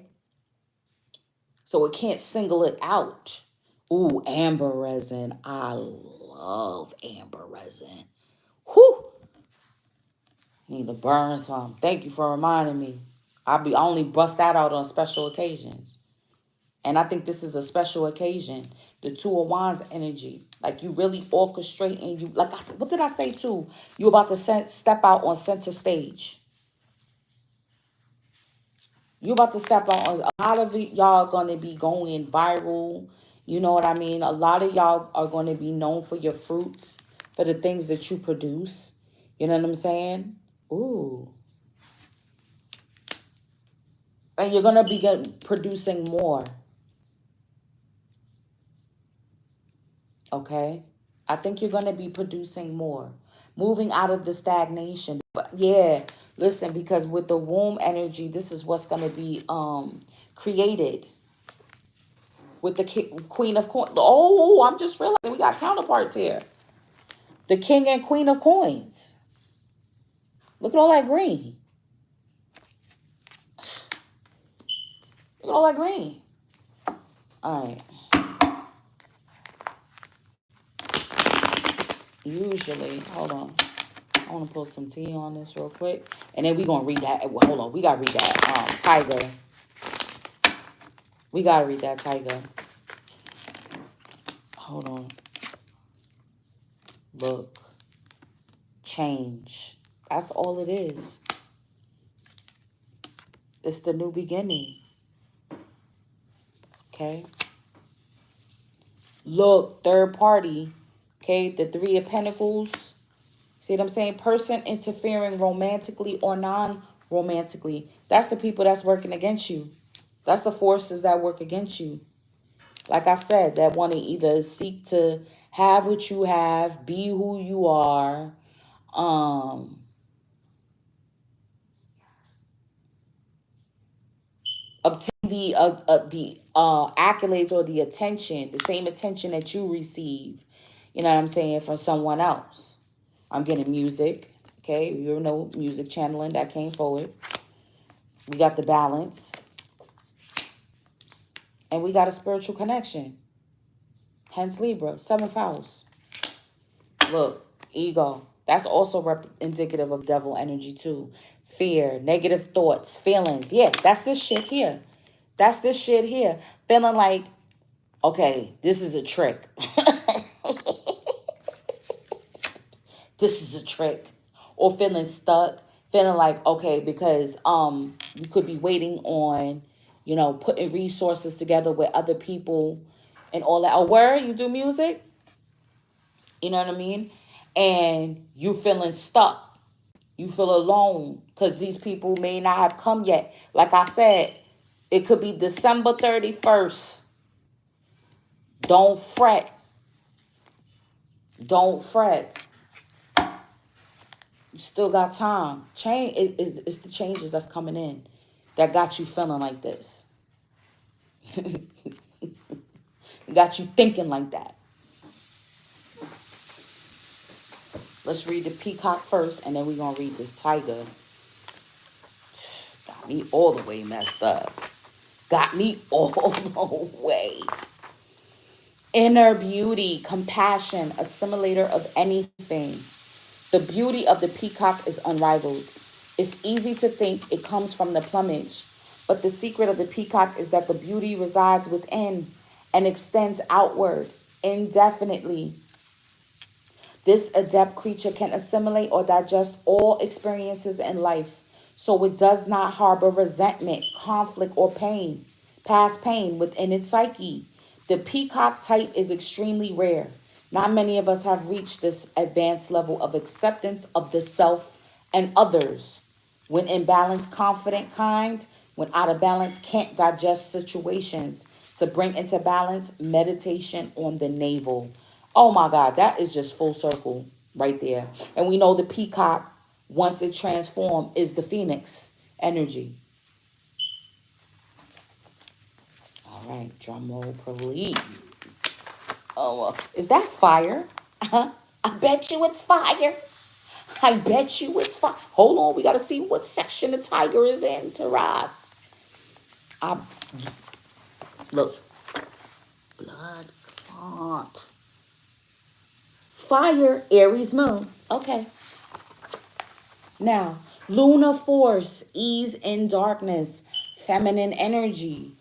So it can't single it out. Ooh, amber resin. I love amber resin. Whew. Need to burn some. Thank you for reminding me. I only bust that out on special occasions. And I think this is a special occasion. The Two of Wands energy. Like you really orchestrating you. Like I said, what did I say too? You about to step out on center stage. You about to step out on a lot of y'all going to be going viral. You know what I mean? A lot of y'all are going to be known for your fruits, for the things that you produce. You know what I'm saying? Ooh. And you're going to be producing more. Okay? I think you're going to be producing more. Moving out of the stagnation. But yeah, listen, because with the womb energy, this is what's going to be created. With the Queen of Coins. Oh, I'm just realizing we got counterparts here. The King and Queen of Coins. Look at all that green. Look at all that green. All right. Usually, hold on. I want to pull some tea on this real quick. And then we're going to read that. Well, hold on. We got to read that Tiger. We got to read that Tiger. Hold on. Look. Change. That's all it is. It's the new beginning. Okay. Look, third party. Okay. The Three of Pentacles. See what I'm saying? Person interfering romantically or non-romantically. That's the people that's working against you. That's the forces that work against you. Like I said, that want to either seek to have what you have, be who you are, obtain the accolades or the attention, the same attention that you receive. you know what I'm saying, from someone else. I'm getting music, okay? You know, music channeling that came forward. We got the balance. And we got a spiritual connection. Hence Libra, 7th house. Look, ego. That's also indicative of devil energy too. Fear, negative thoughts, feelings. Yeah, that's this shit here. That's this shit here. Feeling like, okay, this is a trick. This is a trick. Or feeling stuck. Feeling like, okay, because you could be waiting on, you know, putting resources together with other people and all that. Oh, where you do music? You know what I mean? And you feeling stuck. You feel alone because these people may not have come yet. Like I said, it could be December 31st. Don't fret. Don't fret. You still got time. Change it's the changes that's coming in that got you feeling like this. Got you thinking like that. Let's read the peacock first, and then we're going to read this tiger. Got me all the way messed up. Got me all the way. Inner beauty, compassion, assimilator of anything. The beauty of the peacock is unrivaled. It's easy to think it comes from the plumage, but the secret of the peacock is that the beauty resides within and extends outward indefinitely. This adept creature can assimilate or digest all experiences in life, so it does not harbor resentment, conflict, or pain, past pain within its psyche. The peacock type is extremely rare. Not many of us have reached this advanced level of acceptance of the self and others. When in balance, confident, kind. When out of balance, can't digest situations. To bring into balance, meditation on the navel. Oh my God, that is just full circle right there. And we know the peacock, once it transformed, is the phoenix energy. All right, drum roll, please. Oh, is that fire? I bet you it's fire. I bet you it's fire. Hold on, we got to see what section the tiger is in, Taras. Look. Blood clot. Fire, Aries moon. Okay. Now, lunar force, ease in darkness, feminine energy.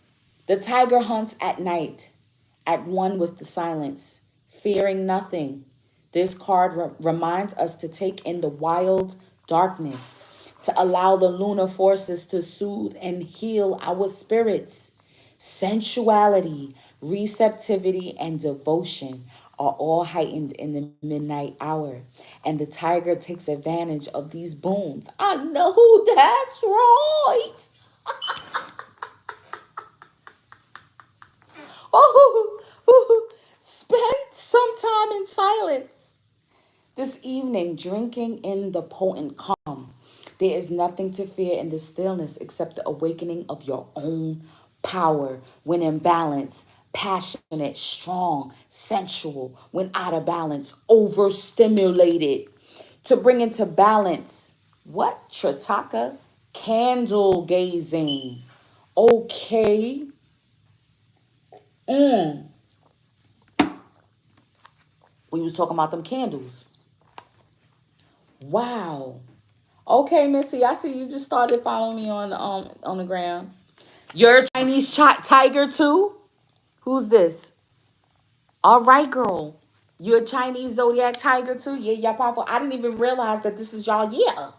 The tiger hunts at night, at one with the silence, fearing nothing. This card reminds us to take in the wild darkness, to allow the lunar forces to soothe and heal our spirits. Sensuality, receptivity, and devotion are all heightened in the midnight hour, and the tiger takes advantage of these boons. I know that's right. Spend some time in silence this evening, drinking in the potent calm. There is nothing to fear in the stillness except the awakening of your own power. When in balance, passionate, strong, sensual. When out of balance, overstimulated. To bring into balance, what? Tritaka? Candle gazing. Okay. We was talking about them candles. Wow. Okay, Missy, I see you just started following me on the ground. You're a Chinese tiger too? Who's this? All right, girl. You're a Chinese zodiac tiger too? Yeah, y'all powerful. I didn't even realize that this is y'all year.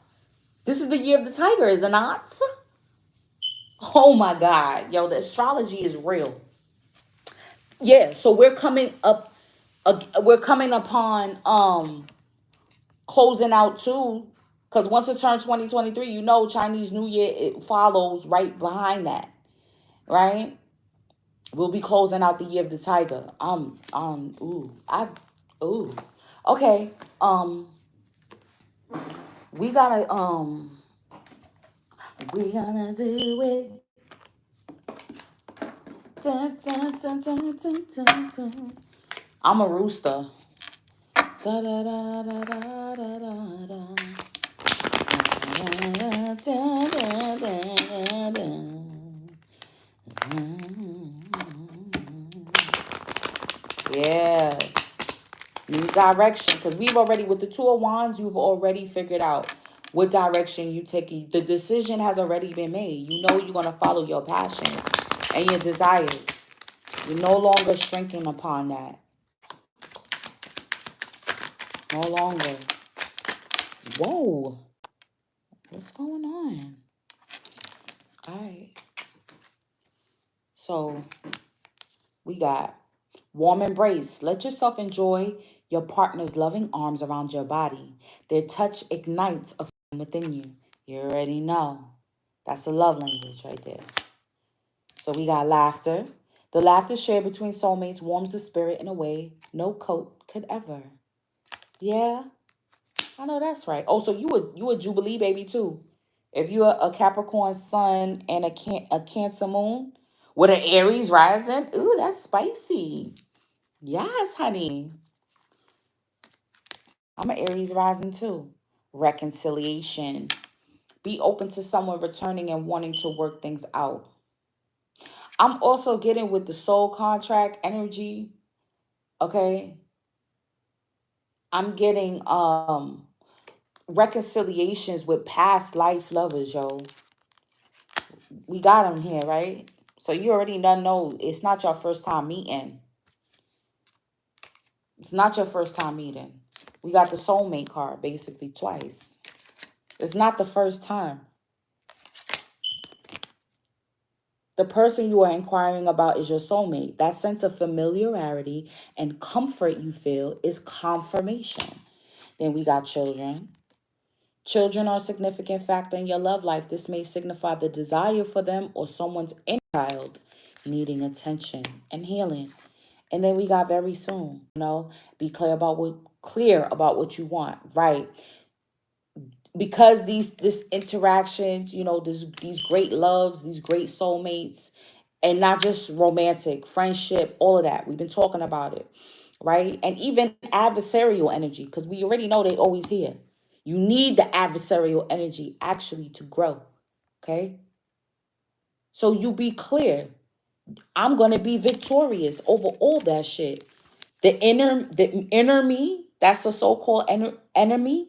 This is the year of the tiger, is it not? Oh my God. Yo, the astrology is real. Yeah, so we're coming up we're coming upon closing out too, because once it turns 2023, you know, Chinese New Year, it follows right behind that, right? We'll be closing out the year of the tiger. Ooh. Okay. We gotta, we gonna do it. Dun, dun, dun, dun, dun, dun, dun. I'm a rooster. Da, da, da, da, da, da, da, da. Da, da, da, da, da, da. Yeah. New direction. Because we've already, with the Two of Wands, you've already figured out what direction you taking. The decision has already been made. You know you're going to follow your passions and your desires. You're no longer shrinking upon that. No longer. Whoa. What's going on? All right. So we got warm embrace. Let yourself enjoy your partner's loving arms around your body. Their touch ignites a flame within you. You already know. That's a love language right there. So we got laughter. The laughter shared between soulmates warms the spirit in a way no coat could ever. Yeah, I know that's right. Oh, so you a Jubilee baby too. If you're a Capricorn sun and a Cancer moon with an Aries rising, ooh, that's spicy. Yes, honey. I'm an Aries rising too. Reconciliation. Be open to someone returning and wanting to work things out. I'm also getting with the soul contract energy. Okay. I'm getting reconciliations with past life lovers, yo. We got them here, right? So you already know it's not your first time meeting. It's not your first time meeting. We got the soulmate card basically twice. It's not the first time. The person you are inquiring about is your soulmate. That sense of familiarity and comfort you feel is confirmation. Then we got children. Children are a significant factor in your love life. This may signify the desire for them or someone's inner child needing attention and healing. And then we got very soon, be clear about what you want, right? Because this interactions, these great loves, these great soulmates, and not just romantic, friendship, all of that. We've been talking about it, right? And even adversarial energy, because we already know they always here. You need the adversarial energy actually to grow, okay? So you be clear. I'm going to be victorious over all that shit. The inner me, that's a so-called enemy,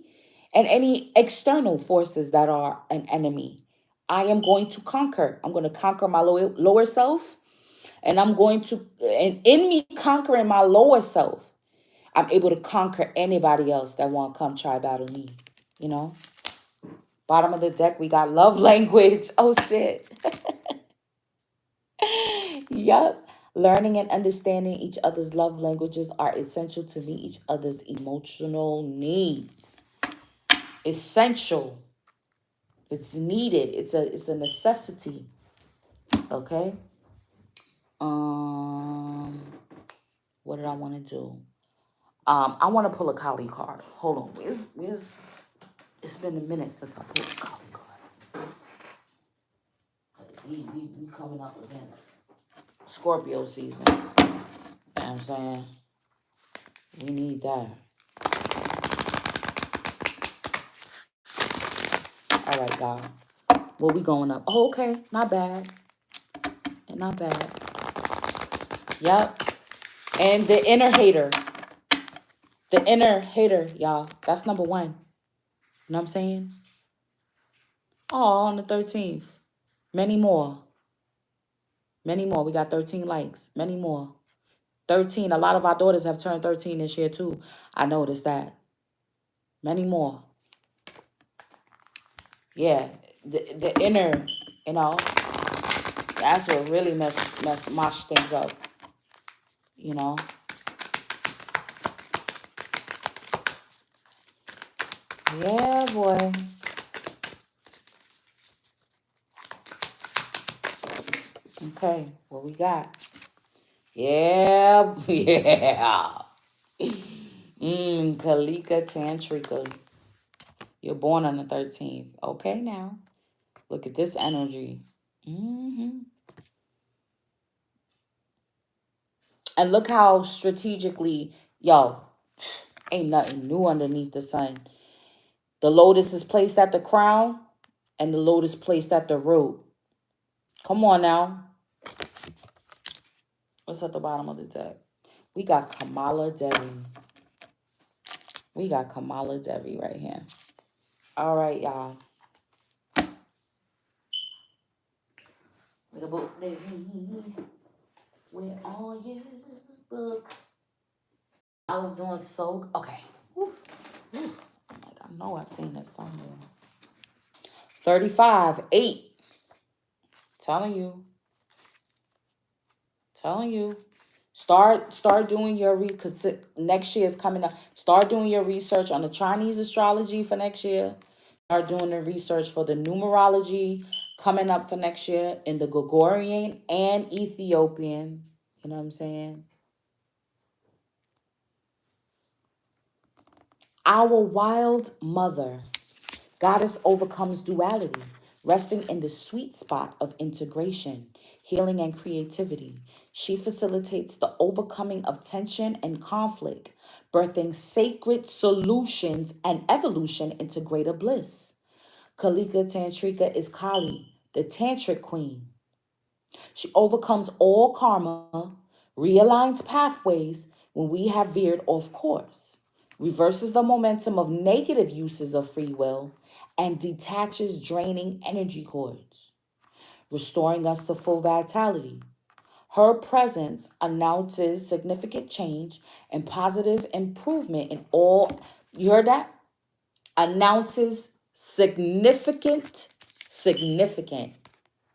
and any external forces that are an enemy. I am going to conquer. I'm going to conquer my lower self, and and in me conquering my lower self, I'm able to conquer anybody else that want to come try battle me, you know? Bottom of the deck, we got love language. Oh, shit. Yup. Learning and understanding each other's love languages are essential to meet each other's emotional needs. Essential. It's needed. It's a necessity. Okay. What did I want to do? I want to pull a Kali card. Hold on. Where's it's been a minute since I pulled a Kali card. We coming up against Scorpio season. You know what I'm saying? We need that. All right, y'all. Well, we going up. Oh, okay. Not bad. Not bad. Yep. And the inner hater. The inner hater, y'all. That's number one. You know what I'm saying? Oh, on the 13th. Many more. Many more. We got 13 likes. Many more. 13. A lot of our daughters have turned 13 this year, too. I noticed that. Many more. Yeah. The inner, that's what really mash things up. Yeah, boy. Okay, what we got? Yeah, yeah. Kalika Tantrika. You're born on the 13th. Okay, now. Look at this energy. And look how strategically, yo, Ain't nothing new underneath the sun. The lotus is placed at the crown and the lotus placed at the root. Come on now. What's at the bottom of the deck? We got Kamala Devi. We got Kamala Devi right here. All right, y'all. With a book, where are you, book? I was doing so okay. Whew. Whew. I'm like, I know I've seen this somewhere. 35, 8. Telling you. Telling you. Start doing your because next year is coming up. Start doing your research on the Chinese astrology for next year. Start doing the research for the numerology coming up for next year in the Gregorian and Ethiopian. You know what I'm saying? Our wild mother, goddess overcomes duality, resting in the sweet spot of integration, healing, and creativity. She facilitates the overcoming of tension and conflict, birthing sacred solutions and evolution into greater bliss. Kalika Tantrika is Kali, the tantric queen. She overcomes all karma, realigns pathways when we have veered off course, reverses the momentum of negative uses of free will, and detaches draining energy cords, restoring us to full vitality. Her presence announces significant change and positive improvement in all. You heard that? Announces significant.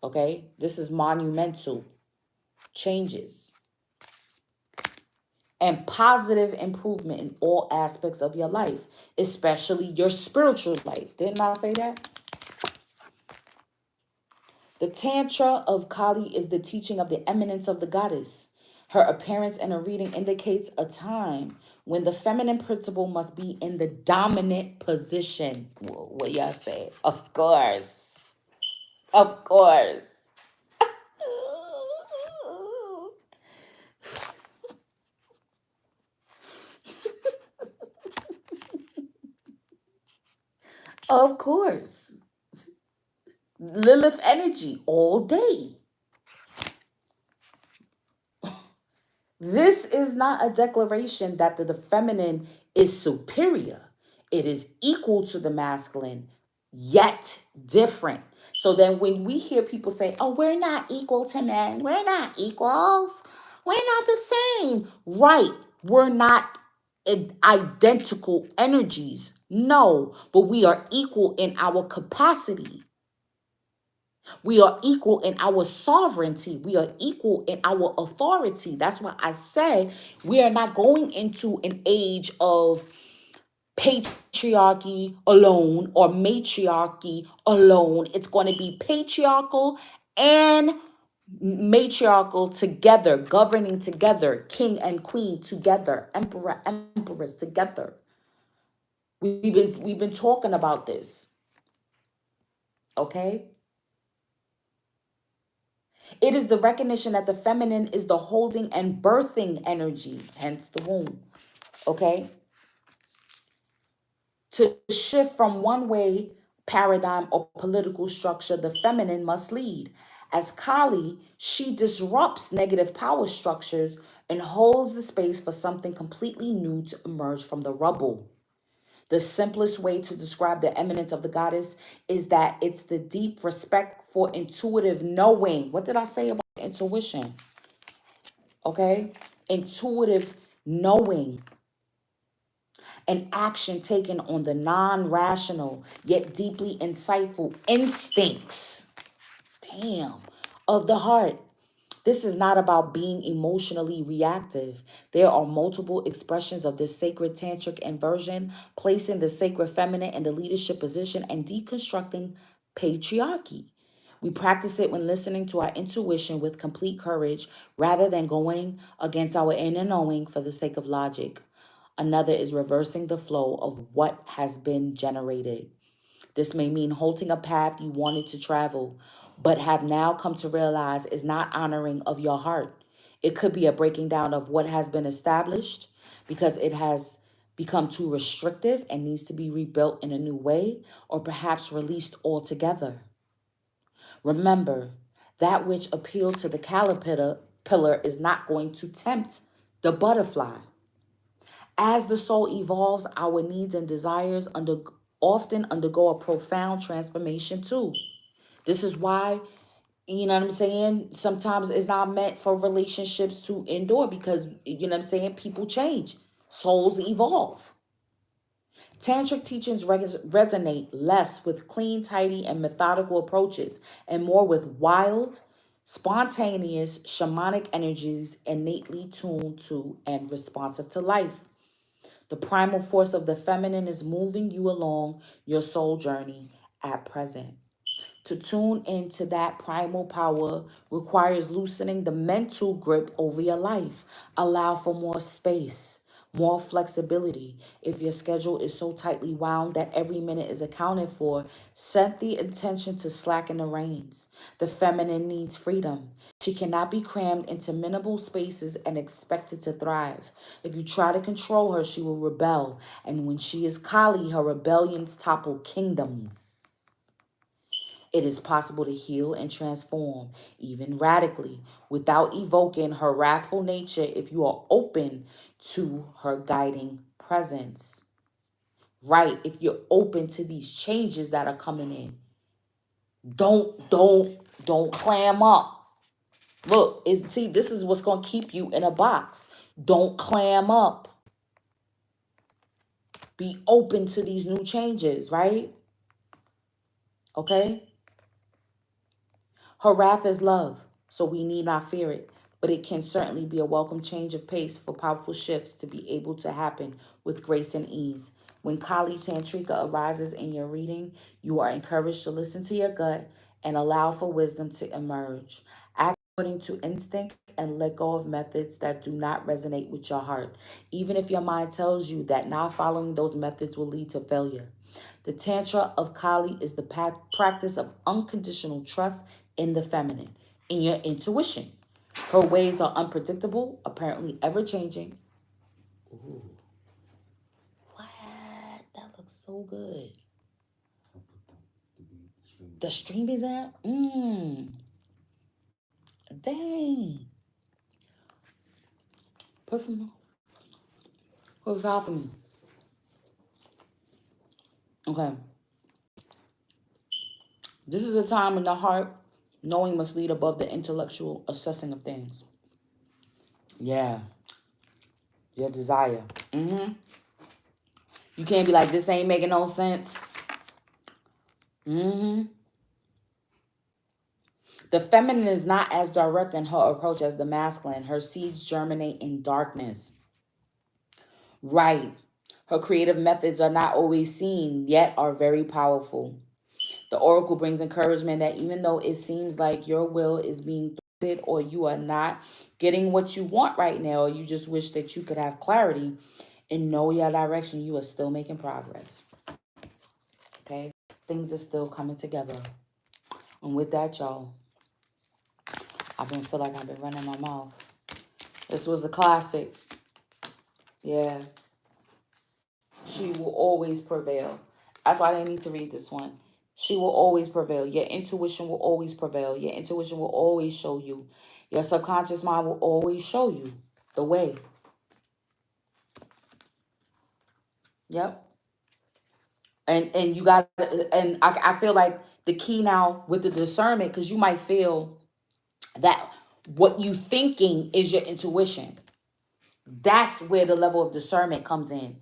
Okay? This is monumental changes and positive improvement in all aspects of your life, especially your spiritual life. Didn't I say that? The Tantra of Kali is the teaching of the eminence of the goddess. Her appearance in a reading indicates a time when the feminine principle must be in the dominant position. What y'all say? Of course. Of course. Of course. Lilith energy all day. This is not a declaration that the feminine is superior. It is equal to the masculine, yet different. So then when we hear people say, oh, we're not equal to men, we're not equals, we're not the same. Right, we're not identical energies. No, but we are equal in our capacity. We are equal in our sovereignty. We are equal in our authority. That's why I said we are not going into an age of patriarchy alone or matriarchy alone. It's going to be patriarchal and matriarchal together, governing together, king and queen together, emperor, empress together. We've been talking about this. Okay? It is the recognition that the feminine is the holding and birthing energy, hence the womb. Okay? To shift from one way paradigm or political structure, the feminine must lead. As Kali, she disrupts negative power structures and holds the space for something completely new to emerge from the rubble. The simplest way to describe the eminence of the goddess is that it's the deep respect for intuitive knowing. What did I say about intuition? Okay? Intuitive knowing and action taken on the non-rational yet deeply insightful instincts, damn, of the heart. This is not about being emotionally reactive. There are multiple expressions of this sacred tantric inversion, placing the sacred feminine in the leadership position and deconstructing patriarchy. We practice it when listening to our intuition with complete courage rather than going against our inner knowing for the sake of logic. Another is reversing the flow of what has been generated. This may mean halting a path you wanted to travel, but have now come to realize is not honoring of your heart. It could be a breaking down of what has been established because it has become too restrictive and needs to be rebuilt in a new way, or perhaps released altogether. Remember, that which appealed to the caterpillar is not going to tempt the butterfly. As the soul evolves, our needs and desires often undergo a profound transformation too. This is why, you know what I'm saying, sometimes it's not meant for relationships to endure because, you know what I'm saying, people change. Souls evolve. Tantric teachings resonate less with clean, tidy, and methodical approaches and more with wild, spontaneous, shamanic energies innately tuned to and responsive to life. The primal force of the feminine is moving you along your soul journey at present. To tune into that primal power requires loosening the mental grip over your life. Allow for more space, more flexibility. If your schedule is so tightly wound that every minute is accounted for, set the intention to slacken the reins. The feminine needs freedom. She cannot be crammed into minimal spaces and expected to thrive. If you try to control her, she will rebel. And when she is Kali, her rebellions topple kingdoms. It is possible to heal and transform, even radically, without evoking her wrathful nature if you are open to her guiding presence. Right? If you're open to these changes that are coming in. Don't clam up. Look, see, this is what's going to keep you in a box. Don't clam up. Be open to these new changes, right? Okay? Her wrath is love, so we need not fear it, but it can certainly be a welcome change of pace for powerful shifts to be able to happen with grace and ease. When Kali Tantrika arises in your reading, you are encouraged to listen to your gut and allow for wisdom to emerge. Act according to instinct and let go of methods that do not resonate with your heart, even if your mind tells you that not following those methods will lead to failure. The Tantra of Kali is the practice of unconditional trust in the feminine, in your intuition. Her ways are unpredictable, apparently ever-changing. Ooh, what? That looks so good. The stream is out? Dang. Put some off of me. Okay. This is a time in the heart, knowing must lead above the intellectual assessing of things. Yeah. Your desire. You can't be like, this ain't making no sense. The feminine is not as direct in her approach as the masculine. Her seeds germinate in darkness. Right. Her creative methods are not always seen, yet are very powerful. The oracle brings encouragement that even though it seems like your will is being thwarted or you are not getting what you want right now, or you just wish that you could have clarity and know your direction, you are still making progress. Okay? Things are still coming together. And with that, y'all, feel like I've been running my mouth. This was a classic. Yeah. She will always prevail. That's why I didn't need to read this one. She will always prevail. Your intuition will always prevail. Your intuition will always show you. Your subconscious mind will always show you the way. Yep. And you got, and I feel like the key now with the discernment, because you might feel that what you thinking is your intuition. That's where the level of discernment comes in.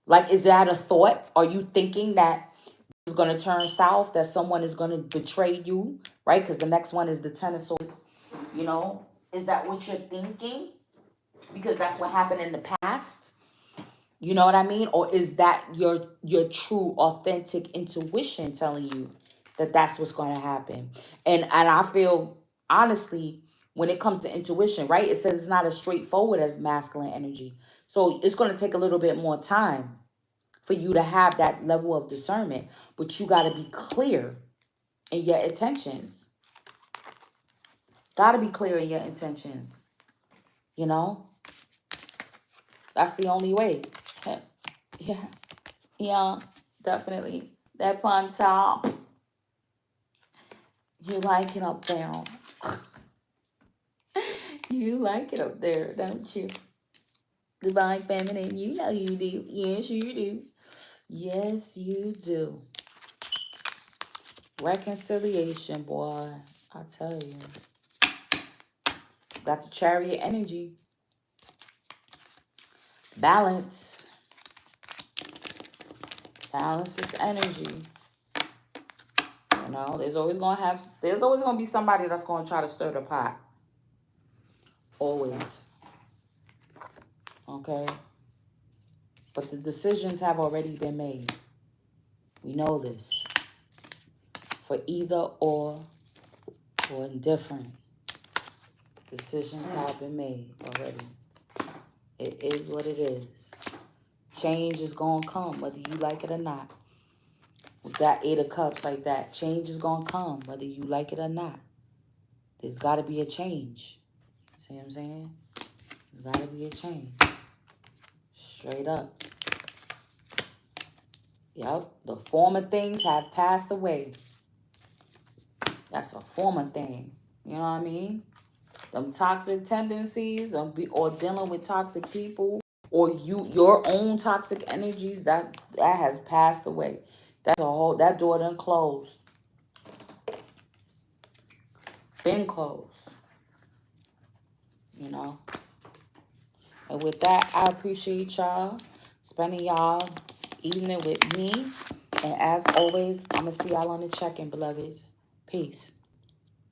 Like, is that a thought? Are you thinking that it's going to turn south, that someone is going to betray you, right? Because the next one is the Ten of Swords. You know, is that what you're thinking? Because that's what happened in the past. You know what I mean? Or is that your true, authentic intuition telling you that that's what's going to happen? And I feel, honestly, when it comes to intuition, right? It says it's not as straightforward as masculine energy. So it's going to take a little bit more time for you to have that level of discernment. But you got to be clear in your intentions. Got to be clear in your intentions. You know? That's the only way. Yeah. Yeah, definitely. That pun top. You like it up there. You like it up there, don't you? Divine Feminine, you know you do. Yes, you do. Yes, you do. Reconciliation, boy. I tell you. Got the Chariot energy. Balance. Balance is energy. You know, there's always gonna be somebody that's gonna try to stir the pot. Always. Okay? But the decisions have already been made. We know this. For either or indifferent. Decisions have been made already. It is what it is. Change is going to come whether you like it or not. With that 8 of Cups like that, change is going to come whether you like it or not. There's got to be a change. See what I'm saying? There's got to be a change. Straight up. Yep. The former things have passed away. That's a former thing. You know what I mean? Them toxic tendencies or dealing with toxic people or your own toxic energies that has passed away. That door done closed. Been closed. You know. And with that, I appreciate y'all spending y'all evening with me. And as always, I'm gonna see y'all on the check-in, beloveds. Peace.